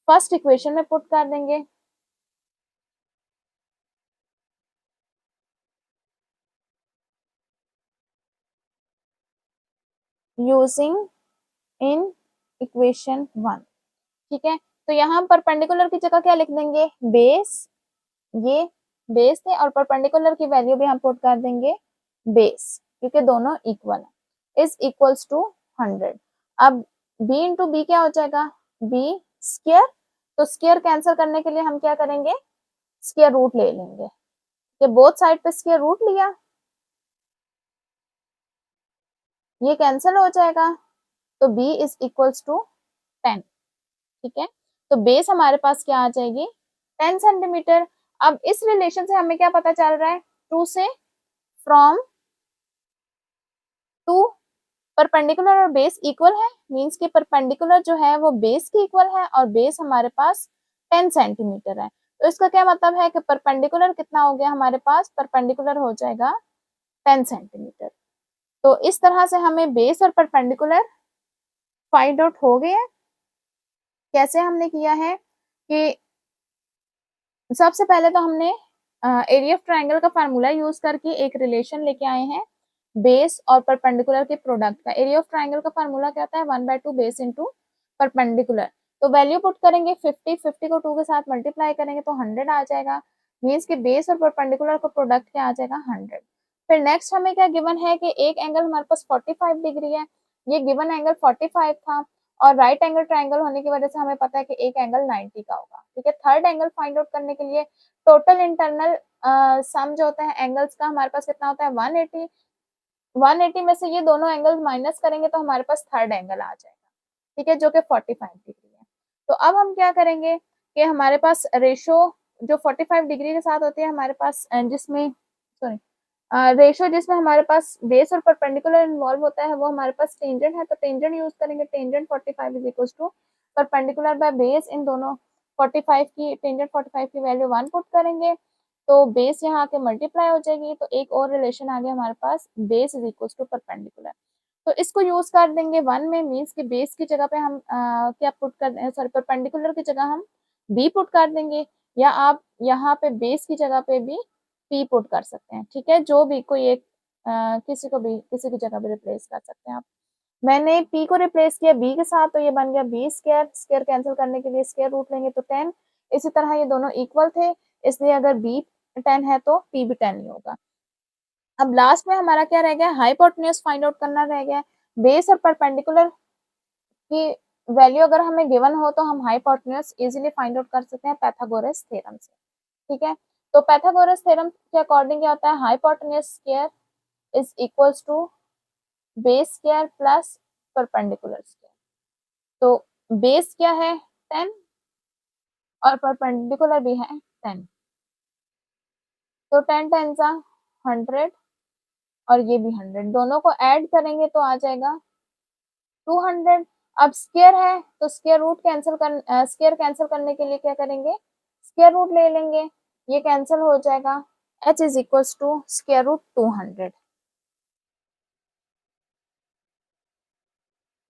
फर्स्ट इक्वेशन में पुट कर देंगे। यूजिंग इन इक्वेशन 1, ठीक है। तो यहाँ हम परपेंडिकुलर की जगह क्या लिख देंगे बेस, ये बेस है, और परपेंडिकुलर की वैल्यू भी हम पुट कर देंगे बेस, क्योंकि दोनों इक्वल है, इज इक्वल्स टू 100। अब b इंटू बी क्या हो जाएगा b स्क्वायर, तो स्क्वायर कैंसिल करने के लिए हम क्या करेंगे स्क्वायर रूट ले लेंगे, कि बोथ साइड पे स्क्वायर रूट लिया, ये कैंसिल हो जाएगा, तो b इज इक्वल्स टू 10, ठीक है। तो बेस हमारे पास क्या आ जाएगी 10 सेंटीमीटर। अब इस रिलेशन से हमें क्या पता चल रहा है, टू से, फ्रॉम टू, परपेंडिकुलर और बेस इक्वल है, मींस कि परपेंडिकुलर जो है वो बेस के इक्वल है, और बेस हमारे पास 10 सेंटीमीटर है। तो इसका क्या मतलब है कि परपेंडिकुलर कितना हो गया हमारे पास, परपेंडिकुलर हो जाएगा 10 सेंटीमीटर। तो इस तरह से हमें बेस और परपेंडिकुलर फाइंड आउट हो गया। कैसे हमने किया है कि सबसे पहले तो हमने एरिया ऑफ ट्राइंगल का फार्मूला यूज करके एक रिलेशन लेके आए हैं बेस और परपेंडिकुलर के प्रोडक्ट का। एरिया ऑफ ट्राइंगल का फार्मूला क्या होता है 1/2 बेस इंटू परपेंडिकुलर। तो वैल्यू पुट करेंगे 50, 50 को 2 के साथ मल्टीप्लाई करेंगे तो 100 आ जाएगा, मीन्स कि बेस और परपेंडिकुलर का प्रोडक्ट क्या आ जाएगा 100। फिर नेक्स्ट हमें क्या गिवन है कि एक एंगल हमारे पास 45 डिग्री है, ये गिवन एंगल 45 था, और राइट एंगल ट्राइंगल होने की वजह से हमें पता है कि एक एंगल 90 का होगा, ठीक है। थर्ड एंगल फाइंड आउट करने के लिए टोटल इंटरनल सम जो होता है एंगल्स का हमारे पास कितना होता है 180, 180 में से ये दोनों एंगल माइनस करेंगे तो हमारे पास थर्ड एंगल आ जाएगा, ठीक है, जो कि 45 डिग्री है। तो अब हम क्या करेंगे कि हमारे पास रेशो जो 45 डिग्री के साथ होती है हमारे पास, जिसमें सॉरी रेशो जिसमें हमारे पास बेस और परपेंडिकुलर इन्वॉल्व होता है वो हमारे पास टेंजेंट है, तो टेंजेंट यूज करेंगे। Tangent 45 is equal to perpendicular by base, इन दोनों 45 की टेंजेंट 45 की वैल्यू 1 पुट करेंगे, तो बेस यहाँ आके मल्टीप्लाई हो जाएगी। तो एक और रिलेशन आ गया हमारे पास base is equal to perpendicular. तो इसको यूज कर देंगे 1 में, मीन्स कि बेस की जगह पे हम क्या पुट कर, सॉरी परपेंडिकुलर की जगह हम बी पुट कर देंगे, या आप यहाँ पे बेस की जगह पे भी पी पुट कर सकते हैं। ठीक है, जो भी कोई एक किसी को भी किसी की जगह पे रिप्लेस कर सकते हैं आप। मैंने p को रिप्लेस किया b के साथ, तो ये बन गया b स्क्वायर, स्क्वायर कैंसिल करने के लिए स्क्वायर रूट लेंगे तो 10। इसी तरह ये दोनों इक्वल थे, इसलिए अगर b 10 है तो p भी 10 ही होगा। अब लास्ट में हमारा क्या रह गया, हाइपोटेन्यूज फाइंड आउट करना रह गया। बेस और परपेंडिकुलर की वैल्यू अगर हमें गिवन हो तो हम हाइपोटेन्यूज इजीली फाइंड आउट कर सकते हैं पाइथागोरस थ्योरम से। ठीक है, तो पाइथागोरस थ्योरम के अकॉर्डिंग क्या होता है, hypotenuse square is equals to base square plus perpendicular square. तो बेस क्या है 10 और परपेंडिकुलर भी है 10, तो 10 10 सा 100 और ये भी 100, दोनों को ऐड करेंगे तो आ जाएगा 200। अब स्क्वायर है तो स्क्वायर कैंसिल करने के लिए क्या करेंगे, स्क्वायर रूट ले लेंगे, ये कैंसिल हो जाएगा, h is equals to square root 200।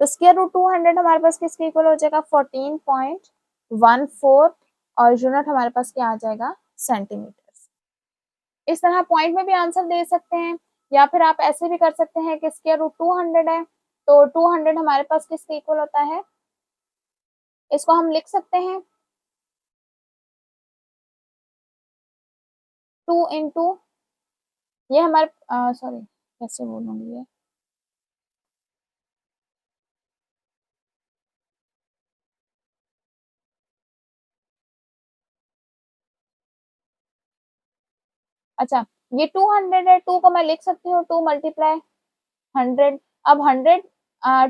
तो स्क्वायर रूट 200 हमारे पास किसके इक्वल हो जाएगा, 14.14, और यूनिट हमारे पास क्या आ जाएगा, सेंटीमीटर। इस तरह पॉइंट में भी आंसर दे सकते हैं, या फिर आप ऐसे भी कर सकते हैं कि स्क्वायर रूट 200 है तो 200 हमारे पास किसके इक्वल होता है, इसको हम लिख सकते हैं 2 इंटू, ये हमारे सॉरी कैसे बोलूंगी ये, अच्छा ये 200 है, 2 को मैं लिख सकती हूँ 2 मल्टीप्लाई 100। अब 100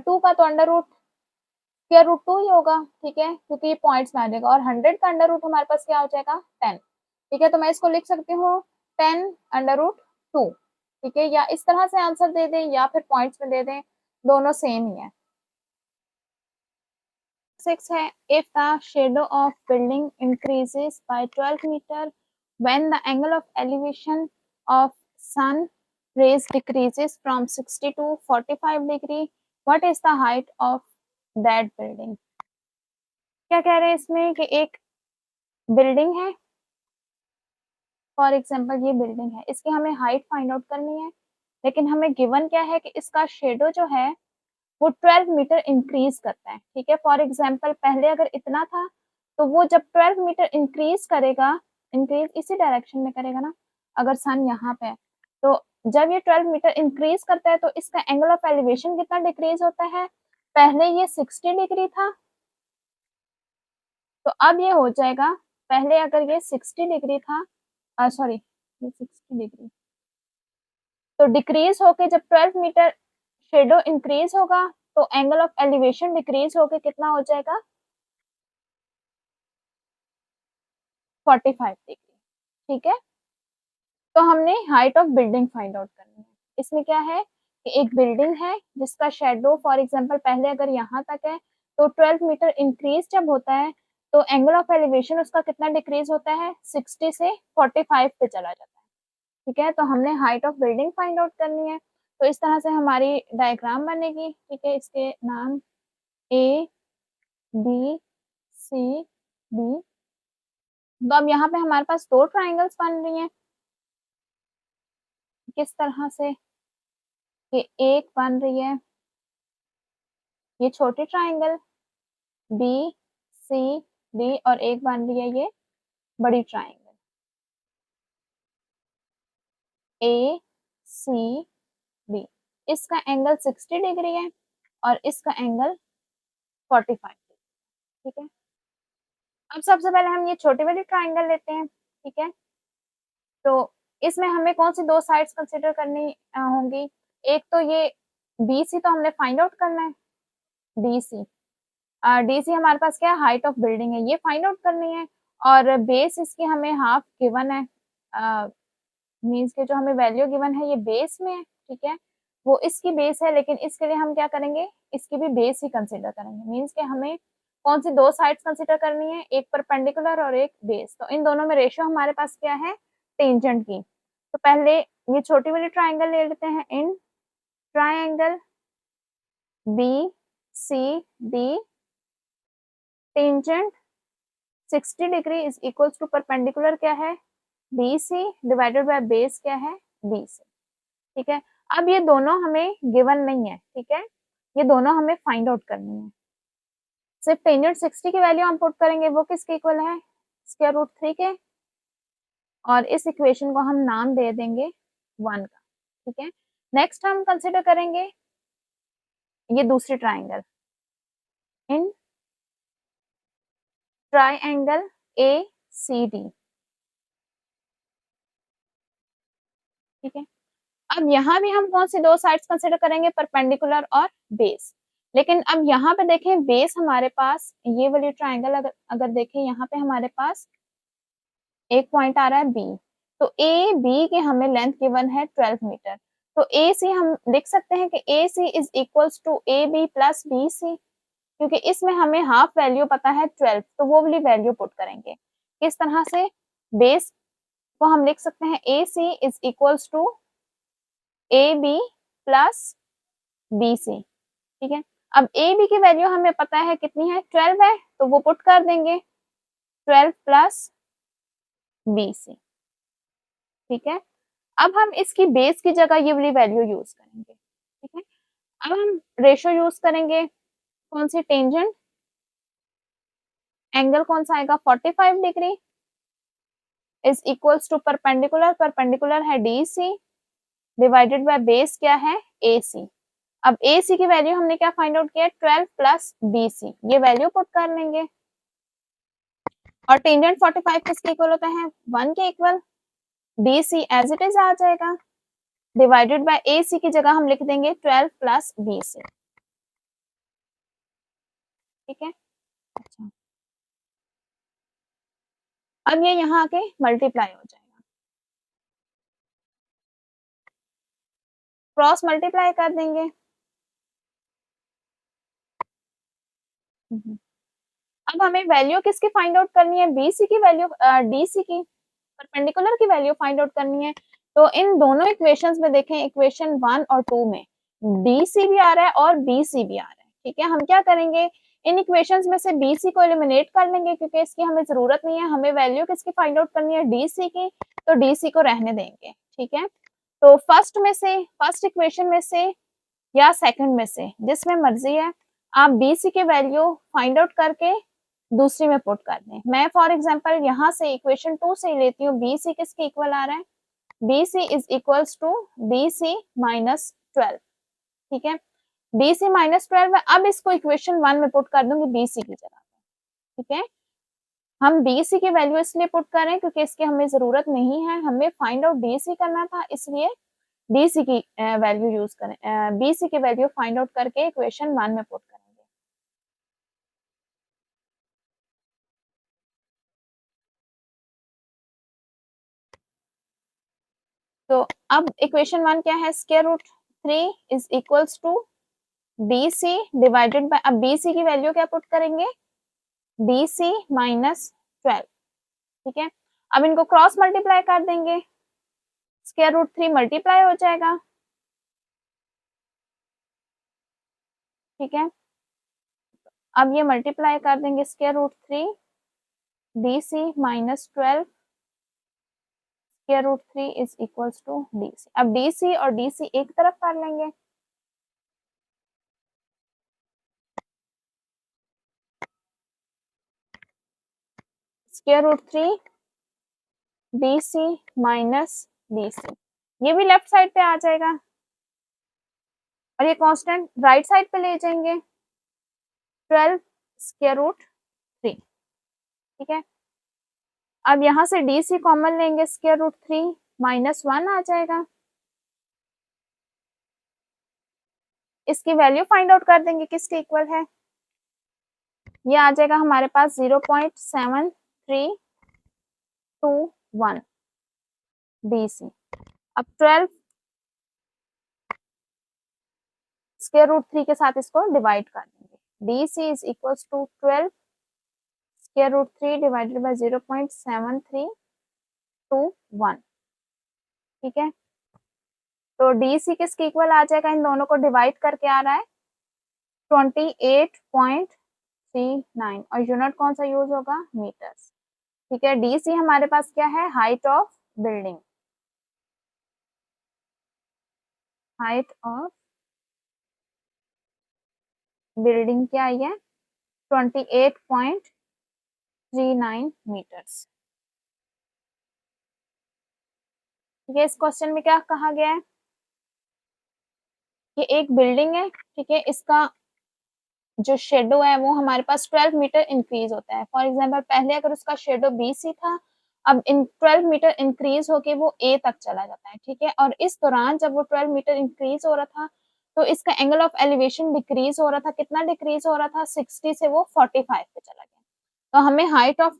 2 का तो अंडर रूट स्क्वायर रूट 2 ही होगा, ठीक है, क्योंकि ये पॉइंट्स में आ जाएगा, और 100 का अंडर रूट हमारे पास क्या हो जाएगा 10। ठीक है, तो मैं इसको लिख सकती हूँ 10 अंडर रूट 2। ठीक है, या इस तरह से आंसर दे दें या फिर पॉइंट्स में दे दें, दोनों सेम ही है। 6 है, if the shadow of building increases by 12 meter when the angle of elevation of sun rays decreases from 60 to 45 degree, what is the height of that building? क्या कह रहे हैं इसमें कि एक बिल्डिंग है, फॉर एग्जांपल ये बिल्डिंग है, इसकी हमें हाइट फाइंड आउट करनी है, लेकिन हमें गिवन क्या है कि इसका शेडो जो है वो 12 मीटर इंक्रीज करता है। ठीक है, फॉर एग्जांपल पहले अगर इतना था तो वो जब 12 मीटर इंक्रीज करेगा, इंक्रीज इसी डायरेक्शन में करेगा ना, अगर सन यहाँ पे है तो जब ये 12 मीटर इंक्रीज करता है तो इसका एंगल ऑफ एलिवेशन कितना डिक्रीज होता है, पहले ये 60 डिग्री था तो अब ये हो जाएगा, पहले अगर ये 60 डिग्री था, सॉरी ये 60 डिग्री, तो डिक्रीज होके जब 12 मीटर शेडो इंक्रीज होगा तो एंगल ऑफ एलिवेशन डिक्रीज होके कितना हो जाएगा 45 डिग्री। ठीक है, तो हमने height of building find out करनी है। इसमें क्या है कि एक बिल्डिंग है जिसका शेडो फॉर एग्जांपल पहले अगर यहाँ तक है तो 12 मीटर इंक्रीज जब होता है तो एंगल ऑफ एलिवेशन उसका कितना डिक्रीज होता है, 60 से 45 पे चला जाता है। ठीक है, तो हमने height of building find out करनी है, तो इस तरह से हमारी डायग्राम बनेगी। ठीक है, इसके नाम ए बी सी डी, तो अब यहाँ पे हमारे पास दो ट्राइंगल्स बन रही हैं, किस तरह से कि एक बन रही है ये छोटी ट्राइंगल बी सी डी, और एक बन रही है ये बड़ी ट्राइंगल ए सी डी। इसका एंगल 60 डिग्री है और इसका एंगल 45 डिग्री। ठीक है, अब सबसे पहले हम ये छोटी वाली ट्राइंगल लेते हैं। ठीक है, तो इसमें हमें कौन सी दो साइड्स कंसिडर करनी होंगी, एक तो ये बी सी तो हमने फाइंड आउट करना है, डी सी डीसी हमारे पास क्या है, हाइट ऑफ बिल्डिंग है, ये फाइंड आउट करनी है, और बेस इसकी हमें हाफ गिवन है, मींस के जो हमें वैल्यू गिवन है ये बेस में है। ठीक है, वो इसकी बेस है, लेकिन इसके लिए हम क्या करेंगे, इसकी भी बेस ही कंसिडर करेंगे, मींस के हमें कौन सी दो साइड्स कंसिडर करनी है, एक परपेंडिकुलर और एक बेस, तो इन दोनों में रेशियो हमारे पास क्या है, टेंजेंट की। तो पहले ये छोटी वाली ट्राइंगल ले लेते हैं, in triangle B C D tangent 60 degree is equals to perpendicular क्या है, B C divided by base क्या है, बी सी। ठीक है, अब ये दोनों हमें गिवन नहीं है, ठीक है, ये दोनों हमें फाइंड आउट करनी है। सिर्फ टेंजेंट 60 की वैल्यू हम पुट करेंगे, वो किसके इक्वल है, स्क्वायर रूट 3 के, और इस इक्वेशन को हम नाम दे देंगे 1 का। ठीक है, नेक्स्ट हम कंसिडर करेंगे ये दूसरी triangle, in triangle A C D. ठीक है, अब यहाँ भी हम कौन सी दो साइड्स कंसिडर करेंगे, परपेंडिकुलर और बेस। लेकिन अब यहाँ पे देखें बेस हमारे पास ये वाली ट्राइंगल अगर देखें यहाँ पे हमारे पास एक पॉइंट आ रहा है बी, तो ए बी की हमें लेंथ गिवन है 12 मीटर, तो ए सी हम लिख सकते हैं कि A C is equals to A B plus B C, क्योंकि इसमें हमें हाफ वैल्यू पता है 12, तो वो वाली वैल्यू पुट करेंगे। किस तरह से, बेस को हम लिख सकते हैं A C is equals to A B plus B C. ठीक है, अब ए बी की वैल्यू हमें पता है कितनी है, 12 है, तो वो पुट कर देंगे 12 प्लस बी सी। ठीक है, अब हम इसकी बेस की जगह ये वाली वैल्यू यूज करेंगे। ठीक है, अब हम रेशो यूज करेंगे, कौन सी, टेंजेंट, एंगल कौन सा आएगा 45 degree is equals to perpendicular, perpendicular है D C divided by base क्या है, ए सी। अब ए सी की वैल्यू हमने क्या फाइंड आउट किया, 12 प्लस बी सी, ये वैल्यू पुट कर लेंगे, और टेंजेंट 45 किसके इक्वल होता है, 1 के equal, D C as it is आ जाएगा, डिवाइडेड बाय ए सी की जगह हम लिख देंगे 12 प्लस बी सी। ठीक है, अच्छा, अब ये यहाँ आके मल्टीप्लाई हो जाएगा, क्रॉस मल्टीप्लाई कर देंगे। अब हमें वैल्यू किसकी फाइंड आउट करनी है, बीसी की वैल्यू, डीसी की, परपेंडिकुलर की वैल्यू फाइंड आउट करनी है। तो इन दोनों इक्वेशंस में देखें, इक्वेशन 1 और 2 में डीसी भी आ रहा है और बीसी भी आ रहा है। ठीक है, हम क्या करेंगे, इन इक्वेशंस में से बीसी को एलिमिनेट कर लेंगे, क्योंकि इसकी हमें जरूरत नहीं है, हमें वैल्यू किसकी फाइंड आउट करनी है, डीसी की, तो डीसी को रहने देंगे। ठीक है, तो फर्स्ट इक्वेशन में से या सेकंड में से, जिसमें मर्जी है, आप बीसी की वैल्यू फाइंड आउट करके दूसरी में पुट कर दें। मैं फॉर एग्जांपल यहाँ से इक्वेशन 2 से लेती हूँ, बी सी किसके इक्वल आ रहा है, B C is equals to B C minus 12। ठीक है, बी सी माइनस 12 है, अब इसको इक्वेशन 1 में पुट कर दूंगी बी सी की जगह। ठीक है, हम बी सी की वैल्यू इसलिए पुट कर रहे हैं क्योंकि इसकी हमें जरूरत नहीं है, हमें फाइंड आउट डी सी करना था, इसलिए डी सी की वैल्यू यूज करें, बी सी की वैल्यू फाइंड आउट करके इक्वेशन 1 में पुट करेंगे। तो अब इक्वेशन 1 क्या है, square root 3 is equals to B C divided by, अब बी सी की वैल्यू क्या पुट करेंगे, बी सी माइनस 12। ठीक है, अब इनको क्रॉस मल्टीप्लाई कर देंगे, स्क्वायर रूट 3 मल्टीप्लाई हो जाएगा। ठीक है, अब ये मल्टीप्लाई कर देंगे, square root 3 B C minus 12 square root 3 is equals to D C. अब डी सी और डी सी एक तरफ कर लेंगे, square root 3 B C minus D C, ये भी लेफ्ट साइड पे आ जाएगा, और ये कांस्टेंट राइट साइड पे ले जाएंगे, 12 स्क्वायर रूट 3। ठीक है, अब यहाँ से डी सी कॉमन लेंगे, स्क्वायर रूट 3 माइनस 1 आ जाएगा, इसकी वैल्यू फाइंड आउट कर देंगे किसके इक्वल है, ये आ जाएगा हमारे पास 0.7321 डी सी। अब 12 स्क्वायर रूट 3 के साथ इसको डिवाइड कर देंगे, D C is equal to 12 square root 3 divided by 0.7321। ठीक है, तो डी सी किसके इक्वल आ जाएगा, इन दोनों को डिवाइड करके आ रहा है 28.39 और यूनिट कौन सा यूज होगा, मीटर्स। ठीक है, डी सी हमारे पास क्या है, height of building, height of building क्या आई है, 28.39 मीटर्स। ठीक है, इस क्वेश्चन में क्या कहा गया है, ये एक बिल्डिंग है, ठीक है, इसका जो शेडो है वो हमारे पास 12 मीटर इंक्रीज होता है। फॉर एग्जांपल पहले अगर उसका शेडो BC था, अब इन 12 मीटर इंक्रीज होके वो A तक चला जाता है। ठीक है, और इस दौरान जब वो 12 मीटर इंक्रीज हो रहा था तो इसका एंगल ऑफ एलिवेशन डिक्रीज हो रहा था। कितना डिक्रीज हो रहा था, 60 से वो 45 पे चला गया। तो हमें height of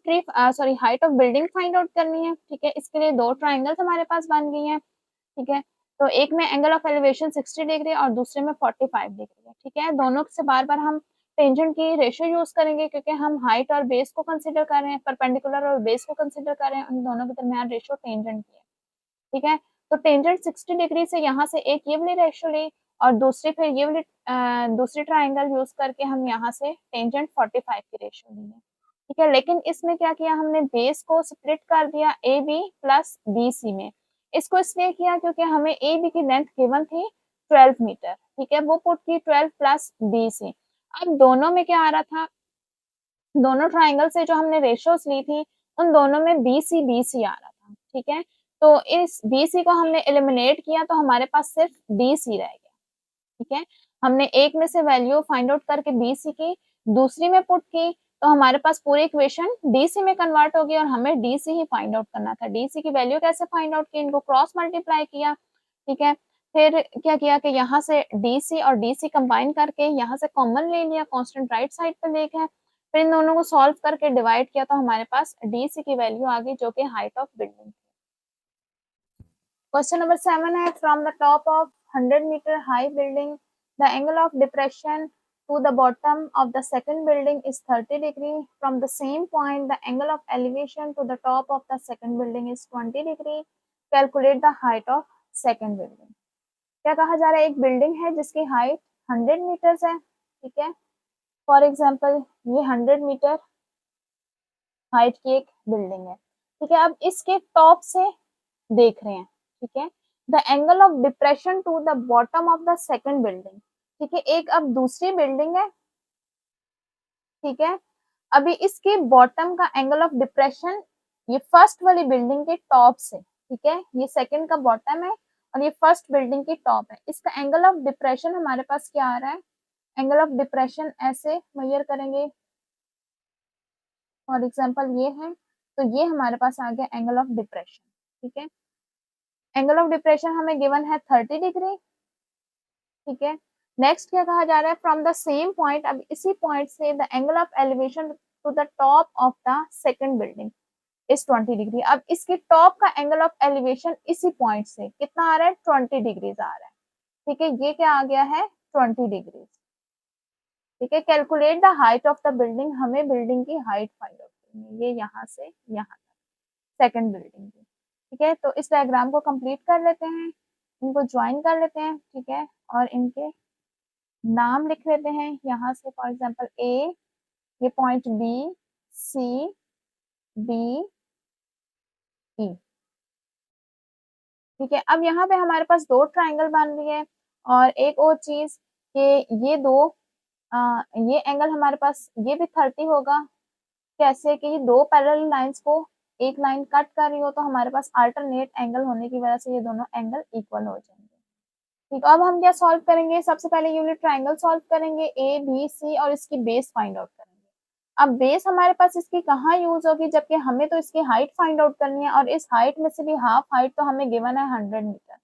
building find out करनी है। ठीक है, इसके लिए दो ट्राइंगल्स हमारे पास बन गई हैं। ठीक है, तो एक में एंगल ऑफ एलिवेशन 60 डिग्री और दूसरे में 45 डिग्री है। ठीक है, दोनों से बार बार हम टेंजेंट की रेशियो यूज करेंगे क्योंकि हम हाइट और बेस को कंसीडर कर रहे हैं, परपेंडिकुलर और बेस को कंसीडर कर रहे हैं, उन दोनों के दरमियान रेशियो टेंजेंट की है। ठीक है, तो टेंजेंट 60 डिग्री से यहाँ से एक ये वाली रेशियो ली और दूसरी फिर ये वाली दूसरी ट्राइंगल यूज करके हम यहाँ से टेंजेंट 45 की रेशियो ली है। ठीक है, लेकिन इसमें क्या किया हमने, बेस को स्प्लिट कर दिया A B plus B C में। इसको इसलिए किया क्योंकि हमें ए बी की लेंथ गिवन थी 12 मीटर। ठीक है, वो पुट की 12 प्लस बी सी। अब दोनों में क्या आ रहा था, दोनों ट्राइंगल से जो हमने रेशियोज ली थी उन दोनों में BC आ रहा था। ठीक है, तो इस BC को हमने एलिमिनेट किया तो हमारे पास सिर्फ DC रह गया। ठीक है, हमने एक में से वैल्यू फाइंड आउट करके BC की दूसरी में पुट की तो हमारे पास पूरी इक्वेशन DC में कन्वर्ट होगी और हमें DC ही फाइंड आउट करना था। DC की वैल्यू कैसे फाइंड आउट की, इनको क्रॉस मल्टीप्लाई किया। ठीक है, फिर क्या किया कि यहाँ से DC और DC कंबाइन करके यहाँ से कॉमन ले लिया, कांस्टेंट राइट साइड पे लेके फिर इन दोनों को सॉल्व करके डिवाइड किया तो हमारे पास DC की वैल्यू आ गई जो कि height of building. Question number 7 है, from the top of 100 metre high building the angle of depression to the bottom of the second building is 30 degree. From the same point, the angle of elevation to the top of the second building is 20 degree. Calculate the height of second building. क्या कहा जा रहा है, एक building है जिसकी height 100 metres है। ठीक है, फॉर एग्जाम्पल ये 100 मीटर हाइट की एक बिल्डिंग है। ठीक है, अब इसके टॉप से देख रहे हैं। ठीक है, the angle of depression to the bottom of the second building. ठीक है, एक अब दूसरी बिल्डिंग है। ठीक है, अभी इसके बॉटम का एंगल ऑफ डिप्रेशन ये फर्स्ट वाली बिल्डिंग के टॉप से, ठीक है, ये सेकंड का बॉटम है और ये फर्स्ट बिल्डिंग की टॉप है। इसका एंगल ऑफ डिप्रेशन हमारे पास क्या आ रहा है, एंगल ऑफ डिप्रेशन ऐसे मेजर करेंगे। फॉर एग्जांपल ये है, तो ये हमारे पास आ गया एंगल ऑफ डिप्रेशन। ठीक है, एंगल ऑफ डिप्रेशन हमें गिवन है 30 डिग्री। ठीक है, नेक्स्ट क्या कहा जा रहा है, फ्रॉम द सेम पॉइंट, अब इसी पॉइंट से the angle of elevation to the top of the second building is 20 degree. अब इसके टॉप का एंगल ऑफ एलिवेशन इसी पॉइंट से कितना आ रहा है, 20 डिग्रीज आ रहा है। ठीक है, ये क्या आ गया है, 20 डिग्रीज। ठीक है, calculate the height of the building, हमें बिल्डिंग की हाइट फाइंड आउट करनी है, ये यहाँ से यहाँ तक सेकंड बिल्डिंग की। ठीक है, तो इस डायग्राम को कंप्लीट कर लेते हैं, इनको ज्वाइन कर लेते हैं। ठीक है, और इनके नाम लिख लेते हैं यहाँ से, फॉर एग्जांपल ए, ये पॉइंट बी, सी, डी, ई। ठीक है, अब यहाँ पे हमारे पास दो ट्राइंगल बन रही है और एक और चीज कि ये दो ये एंगल हमारे पास ये भी 30 होगा। कैसे कि ये दो पैरेलल लाइंस को एक लाइन कट कर रही हो तो हमारे पास अल्टरनेट एंगल होने की वजह से ये दोनों एंगल इक्वल हो जाएंगे। ठीक है, अब हम क्या सॉल्व करेंगे, सबसे पहले यूनिट ट्राइंगल सॉल्व करेंगे, ए बी सी, और इसकी बेस फाइंड आउट करेंगे। अब बेस हमारे पास इसकी कहाँ यूज होगी, जबकि हमें तो इसकी हाइट फाइंड आउट करनी है और इस हाइट में से भी हाफ हाइट तो हमें गिवन है 100 मीटर,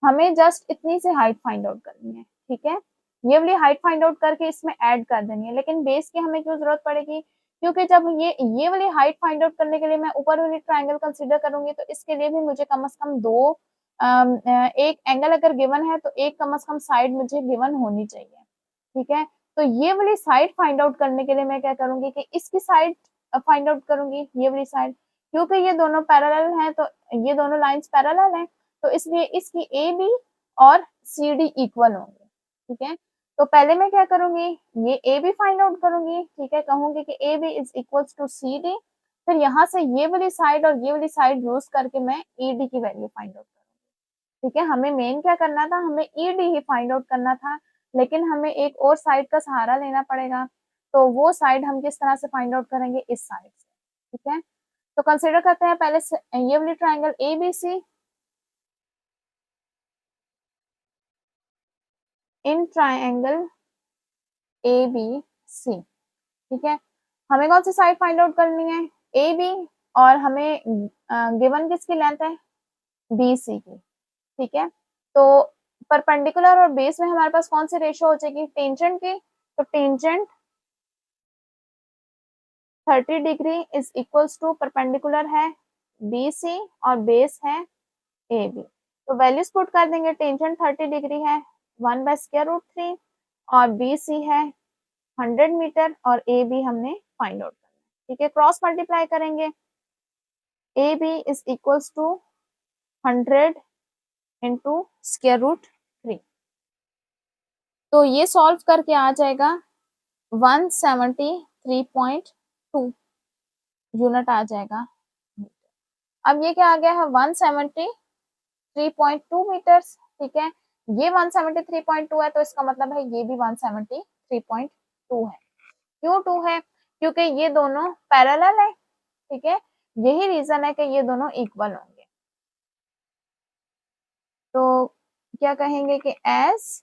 हमें जस्ट इतनी से हाइट फाइंड आउट करनी है। ठीक है, ये वाली हाइट फाइंड आउट करके इसमें ऐड कर देनी है, लेकिन बेस की हमें क्यों जरूरत पड़ेगी, क्योंकि जब ये वाली हाइट फाइंड आउट करने के लिए मैं ऊपर वाली ट्राइंगल कंसीडर करूंगी तो इसके लिए भी मुझे कम से कम दो एक एंगल अगर गिवन है तो एक कम से कम साइड मुझे गिवन होनी चाहिए। ठीक है, तो ये वाली साइड फाइंड आउट करने के लिए मैं क्या करूंगी कि इसकी साइड फाइंड आउट करूंगी, ये वाली साइड, क्योंकि ये दोनों पैरेलल हैं तो ये दोनों लाइंस पैरेलल हैं तो इसलिए इसकी ए बी और सी डी इक्वल होंगे। ठीक है, तो पहले मैं क्या करूंगी, ये ए बी फाइंड आउट करूंगी, ठीक है, कहूंगी कि A B is equals to C D, फिर यहाँ से ये वाली साइड और ये वाली साइड यूज करके मैं ई डी की वैल्यू फाइंड आउट करूंगी, ठीक है। हमें मेन क्या करना था, हमें ई डी ही फाइंड आउट करना था, लेकिन हमें एक और साइड का सहारा लेना पड़ेगा, तो वो साइड हम किस तरह से फाइंड आउट करेंगे, इस साइड से, ठीक है। तो कंसिडर करते हैं पहले ये वाली triangle A B C, in triangle A B C, ठीक है। हमें कौन सी साइड फाइंड आउट करनी है, ए बी, और हमें गिवन किसकी लेंथ है, बी सी की, ठीक है। तो परपेंडिकुलर और बेस में हमारे पास कौन सी रेशियो हो जाएगी, टेंजेंट की, तो tangent 30 degree is equals to perpendicular है बी सी और बेस है ए बी, तो वैल्यूज पुट कर देंगे, टेंजेंट 30 डिग्री है 1/√3 और बी सी है 100 मीटर और ए बी हमने फाइंड आउट करना है, ठीक है। क्रॉस मल्टीप्लाई करेंगे, A B is equals to 100 into √3, तो ये सॉल्व करके आ जाएगा 173.2 यूनिट आ जाएगा। अब ये क्या आ गया है, 173.2 मीटर्स, ठीक है। ये 173.2 है, तो इसका मतलब है ये भी 173.2 है। क्यों 2 है, क्योंकि ये दोनों पैरेलल है, ठीक है, यही रीजन है कि ये दोनों इक्वल होंगे। तो क्या कहेंगे कि as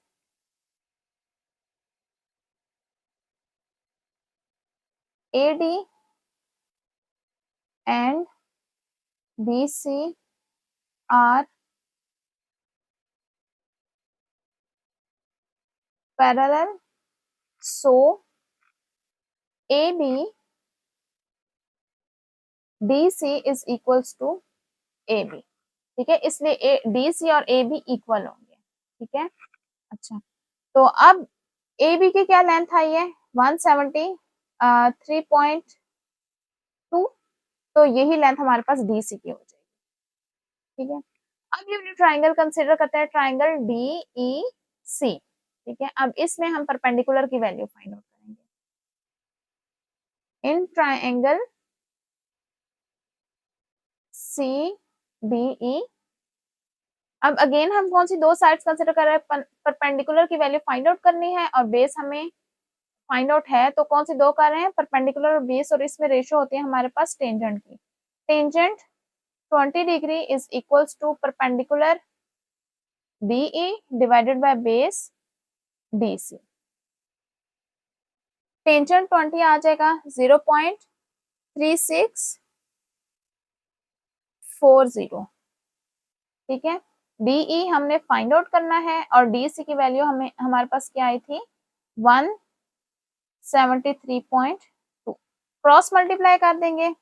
A D and B C are parallel, so A B D C is equals to A B, ठीक है, इसलिए डी सी और ए बी इक्वल होंगे, ठीक है। अच्छा, तो अब ए बी की क्या लेंथ आई है, 173.2, तो यही लेंथ हमारे पास डी सी की हो जाएगी, ठीक है। अब ये ट्राइंगल कंसिडर करते हैं, ट्राइंगल डी ई सी, ठीक है। अब इसमें हम परपेंडिकुलर की वैल्यू फाइंड आउट करेंगे, in triangle C D E. अब अगेन हम कौन सी दो साइड्स कंसिडर कर रहे हैं, परपेंडिकुलर की वैल्यू फाइंड आउट करनी है और बेस हमें फाइंड आउट है, तो कौन सी दो कर रहे हैं, परपेंडिकुलर और बेस, और इसमें रेशियो होती है हमारे पास टेंजेंट की, tangent 20 degree is equals to perpendicular DE divided by base DC, tangent 20 आ जाएगा 0.3640, ठीक है। DE हमने फाइंड आउट करना है और DC की वैल्यू हमें हमारे पास क्या आई थी 173.2, क्रॉस मल्टीप्लाई कर देंगे,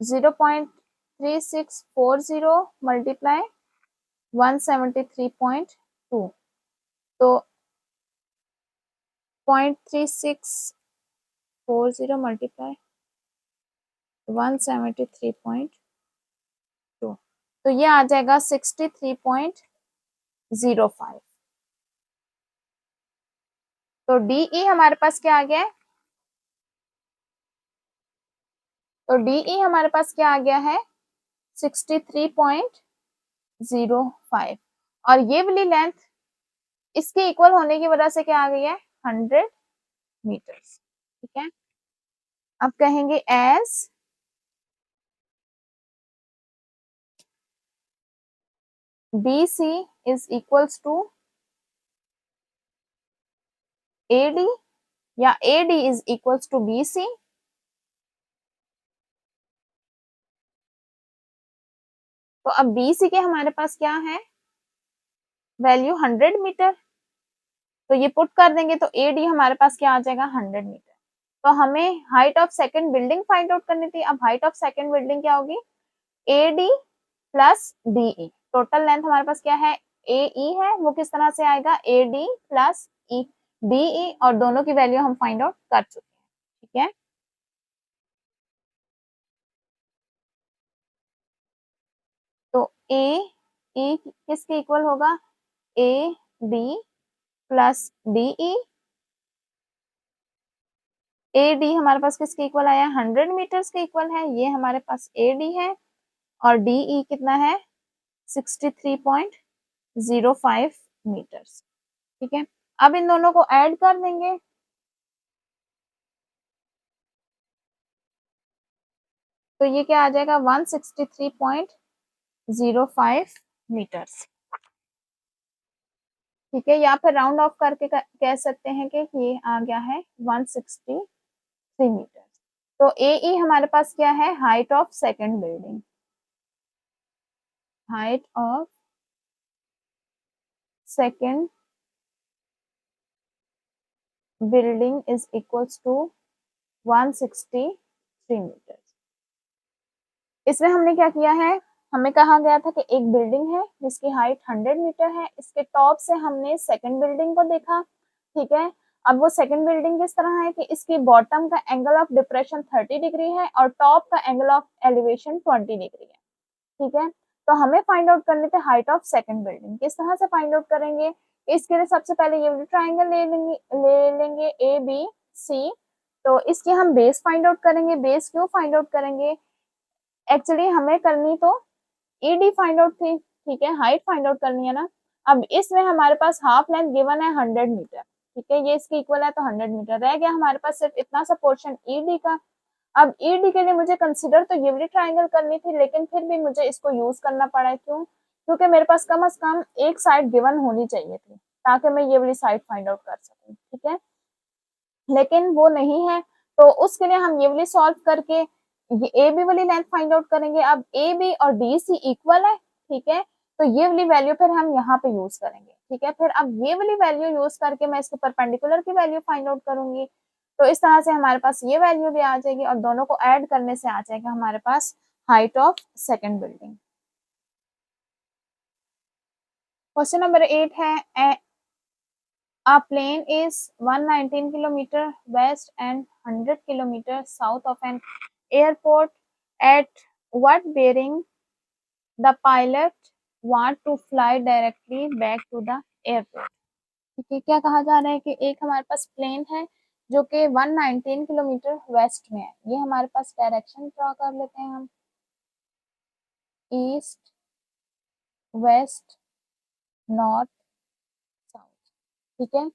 जीरो पॉइंट 3640 मल्टीप्लाई 173.2, तो 0.3640 मल्टीप्लाई 173.2, तो ये आ जाएगा 63.05। तो DE हमारे पास क्या आ गया है, तो DE हमारे पास क्या आ गया है 63.05, और ये वाली लेंथ इसके इक्वल होने की वजह से क्या आ गई है 100 मीटर्स, ठीक है। अब कहेंगे as BC is equals to AD या AD is equals to BC, तो अब BC के हमारे पास क्या है वैल्यू 100 मीटर, तो ये पुट कर देंगे, तो AD हमारे पास क्या आ जाएगा 100 मीटर। तो हमें height of second building find out करनी थी, अब हाइट ऑफ सेकंड बिल्डिंग क्या होगी AD plus DE, total length हमारे पास क्या है AE है, वो किस तरह से आएगा AD प्लस DE, और दोनों की वैल्यू हम फाइंड आउट कर चुके हैं, ठीक है। ए ई किसके इक्वल होगा, A D plus D E. A D हमारे पास किसके इक्वल आया, 100 मीटर्स के इक्वल है, ये हमारे पास ए डी है। और डी ई कितना है, 63.05 मीटर्स। ठीक है, अब इन दोनों को ऐड कर देंगे, तो ये क्या आ जाएगा, 163.05 मीटर्स। ठीक है, या फिर राउंड ऑफ करके कह सकते हैं कि ये आ गया है 163 मीटर। तो ए ई हमारे पास क्या है, height of second building, height of second building is equals to 163 metre. इसमें हमने क्या किया है, हमें कहा गया था कि एक बिल्डिंग है जिसकी हाइट 100 मीटर है, इसके टॉप से हमने सेकंड बिल्डिंग को देखा। ठीक है, अब वो सेकंड बिल्डिंग किस तरह है कि इसकी बॉटम का एंगल ऑफ डिप्रेशन 30 डिग्री है और टॉप का एंगल ऑफ एलिवेशन 20 डिग्री है। ठीक है, तो हमें फाइंड आउट करनी थी हाइट ऑफ सेकंड बिल्डिंग। किस तरह से फाइंड आउट करेंगे, इसके लिए सबसे पहले ये वाली ट्राइंगल ले लेंगे ए बी सी। तो इसकी हम बेस फाइंड आउट करेंगे। बेस क्यों फाइंड आउट करेंगे, एक्चुअली हमें करनी तो ईडी फाइंड आउट थी। ठीक है, हाइट फाइंड आउट करनी है ना। अब इसमें हमारे पास हाफ लेंथ गिवन है 100 मीटर। ठीक है, ये इसके इक्वल है तो 100 मीटर रह गया हमारे पास सिर्फ इतना सा पोर्शन ईडी का। अब ईडी के लिए मुझे कंसीडर तो ये वाली ट्राइंगल करनी थी, लेकिन फिर भी मुझे इसको यूज करना पड़ा। क्यों, क्योंकि मेरे पास कम से कम एक साइड गिवन होनी चाहिए थी ताकि मैं ये वाली साइड फाइंड आउट कर सकूं। ठीक है, लेकिन वो नहीं है, तो उसके लिए हम ये वाली सॉल्व करके ये ए बी वाली लेंथ फाइंड आउट करेंगे। अब ए बी और डी सी इक्वल है। ठीक है, तो ये वाली वैल्यू फिर हम यहाँ पे यूज करेंगे। ठीक है, फिर अब ये वाली वैल्यू यूज करके मैं इसके परपेंडिकुलर की वैल्यू फाइंड आउट करूंगी। तो इस तरह से हमारे पास ये वैल्यू भी आ जाएगी और दोनों को ऐड करने से आ जाएगा हमारे पास height of second building. Question number 8 है, a plane is 119 kilometer west and 100 kilometer south of an airport. At what bearing the pilot want to fly directly back to the airport? ठीक है, क्या कहा जा रहा है कि एक हमारे पास प्लेन है जो कि 119 किलोमीटर वेस्ट में है। ये हमारे पास डायरेक्शन ड्रॉ कर लेते हैं हम, ईस्ट वेस्ट नॉर्थ साउथ। ठीक है,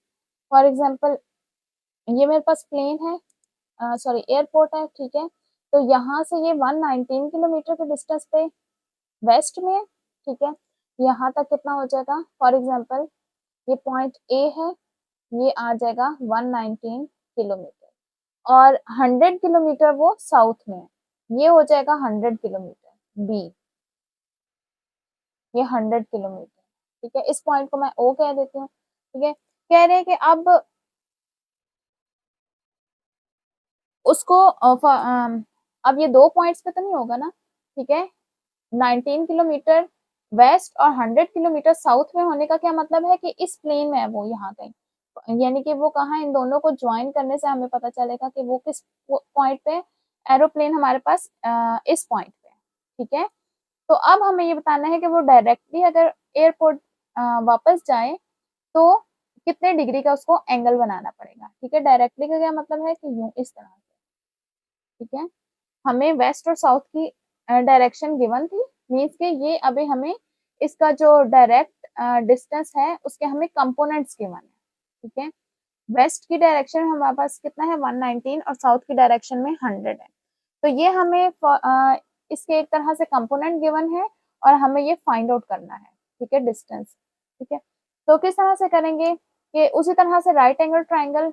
फॉर एग्जांपल ये मेरे पास प्लेन है, सॉरी एयरपोर्ट है। ठीक है, तो यहाँ से ये 119 किलोमीटर के डिस्टेंस पे वेस्ट में है। ठीक है, यहाँ तक कितना हो जाएगा, फॉर एग्जांपल ये पॉइंट ए है, ये आ जाएगा 119 किलोमीटर और 100 किलोमीटर वो साउथ में है, ये हो जाएगा 100 किलोमीटर बी, ये 100 किलोमीटर। ठीक है, इस पॉइंट को मैं ओ कह देती हूँ। ठीक है, कह रहे हैं कि उसको अब ये दो पॉइंट्स पे तो नहीं होगा ना। ठीक है, 19 किलोमीटर वेस्ट और 100 किलोमीटर साउथ में होने का क्या मतलब है कि इस प्लेन में है वो, यहाँ कहीं, यानी कि वो कहाँ, इन दोनों को ज्वाइन करने से हमें पता चलेगा कि वो किस पॉइंट पे एरोप्लेन हमारे पास इस पॉइंट पे। ठीक है, तो अब हमें ये बताना है कि वो डायरेक्टली अगर एयरपोर्ट वापस जाए तो कितने डिग्री का उसको एंगल बनाना पड़ेगा। ठीक है, डायरेक्टली का क्या मतलब है कि यूं इस तरह से। ठीक है, हमें वेस्ट और साउथ की डायरेक्शन गिवन थी, मीन्स के ये अभी हमें इसका जो डायरेक्ट डिस्टेंस है उसके हमें कंपोनेंट्स गिवन है। ठीक है, वेस्ट की डायरेक्शन हमारे पास कितना है 119 और साउथ की डायरेक्शन में 100 है। तो ये हमें इसके एक तरह से कंपोनेंट गिवन है और हमें ये फाइंड आउट करना है। ठीक है, डिस्टेंस। ठीक है, तो किस तरह से करेंगे कि उसी तरह से राइट एंगल ट्राइंगल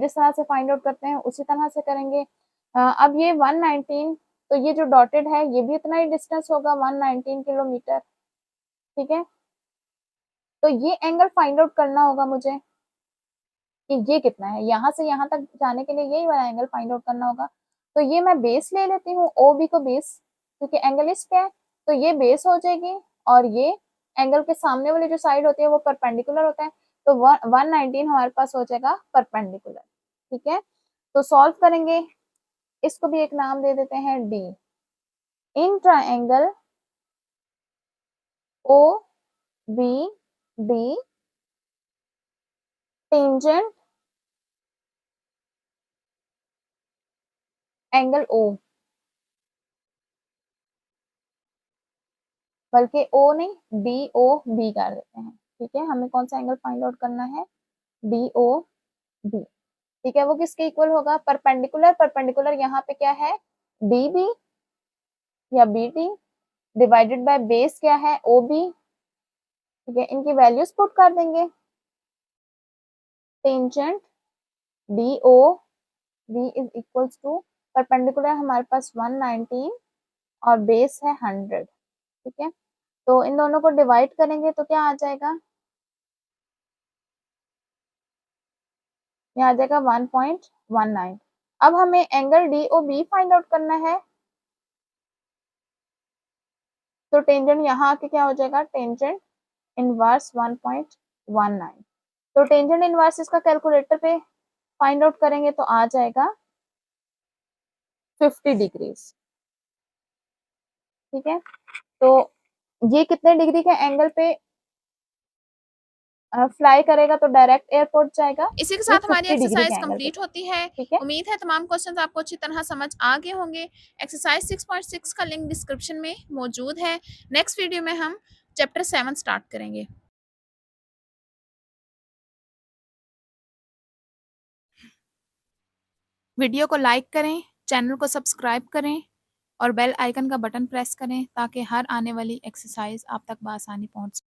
जिस तरह से फाइंड आउट करते हैं उसी तरह से करेंगे। अब ये 119, तो ये जो डॉटेड है ये भी इतना ही डिस्टेंस होगा 119 किलोमीटर। ठीक है, तो ये एंगल फाइंड आउट करना होगा मुझे कि ये कितना है, यहाँ से यहाँ तक जाने के लिए यही वाला एंगल फाइंड आउट करना होगा। तो ये मैं बेस ले लेती हूँ, ओ बी को बेस, क्योंकि एंगल इस पे है तो ये बेस हो जाएगी और ये एंगल के सामने वाली जो साइड होती है वो परपेंडिकुलर होता है, तो 119 हमारे पास हो जाएगा परपेंडिकुलर। ठीक है, तो सॉल्व करेंगे, इसको भी एक नाम दे देते हैं D. In triangle O B D tangent angle O, बल्कि ओ नहीं डी ओ बी कर देते हैं। ठीक है, हमें कौन सा एंगल फाइंड आउट करना है, डी ओ बी। ठीक है, वो किसके इक्वल होगा, परपेंडिकुलर, परपेंडिकुलर यहाँ पे क्या है, डी बी या B D divided by base क्या है, ओ बी। ठीक है, इनकी वैल्यूज पुट कर देंगे, tangent D O B is equals to, perpendicular हमारे पास 119 और बेस है 100। ठीक है, तो इन दोनों को डिवाइड करेंगे तो क्या आ जाएगा, यहाँ आ जाएगा 1.19। अब हमें angle D O B find out करना है, तो टेंजेंट यहाँ आके क्या हो जाएगा, टेंजेंट इनवर्स 1.19। तो टेंजेंट इनवर्स इसका कैलकुलेटर पे फाइंड आउट करेंगे तो आ जाएगा 50 डिग्रीज। ठीक है, तो ये कितने डिग्री के एंगल पे फ्लाई करेगा, तो डायरेक्ट एयरपोर्ट जाएगा, इसी के ये साथ हमारी 50 डिग्री के एक्सरसाइज एंगल पे। कंप्लीट होती है। ठीक है, उम्मीद है तमाम क्वेश्चंस आपको अच्छी तरह समझ आ गए होंगे। एक्सरसाइज 6.6 का लिंक डिस्क्रिप्शन में मौजूद है। नेक्स्ट वीडियो में हम चैप्टर 7 स्टार्ट करेंगे। वीडियो को लाइक करें, चैनल को सब्सक्राइब करें और बेल आइकन का बटन प्रेस करें ताकि हर आने वाली एक्सरसाइज आप तक बआसानी पहुंच सके।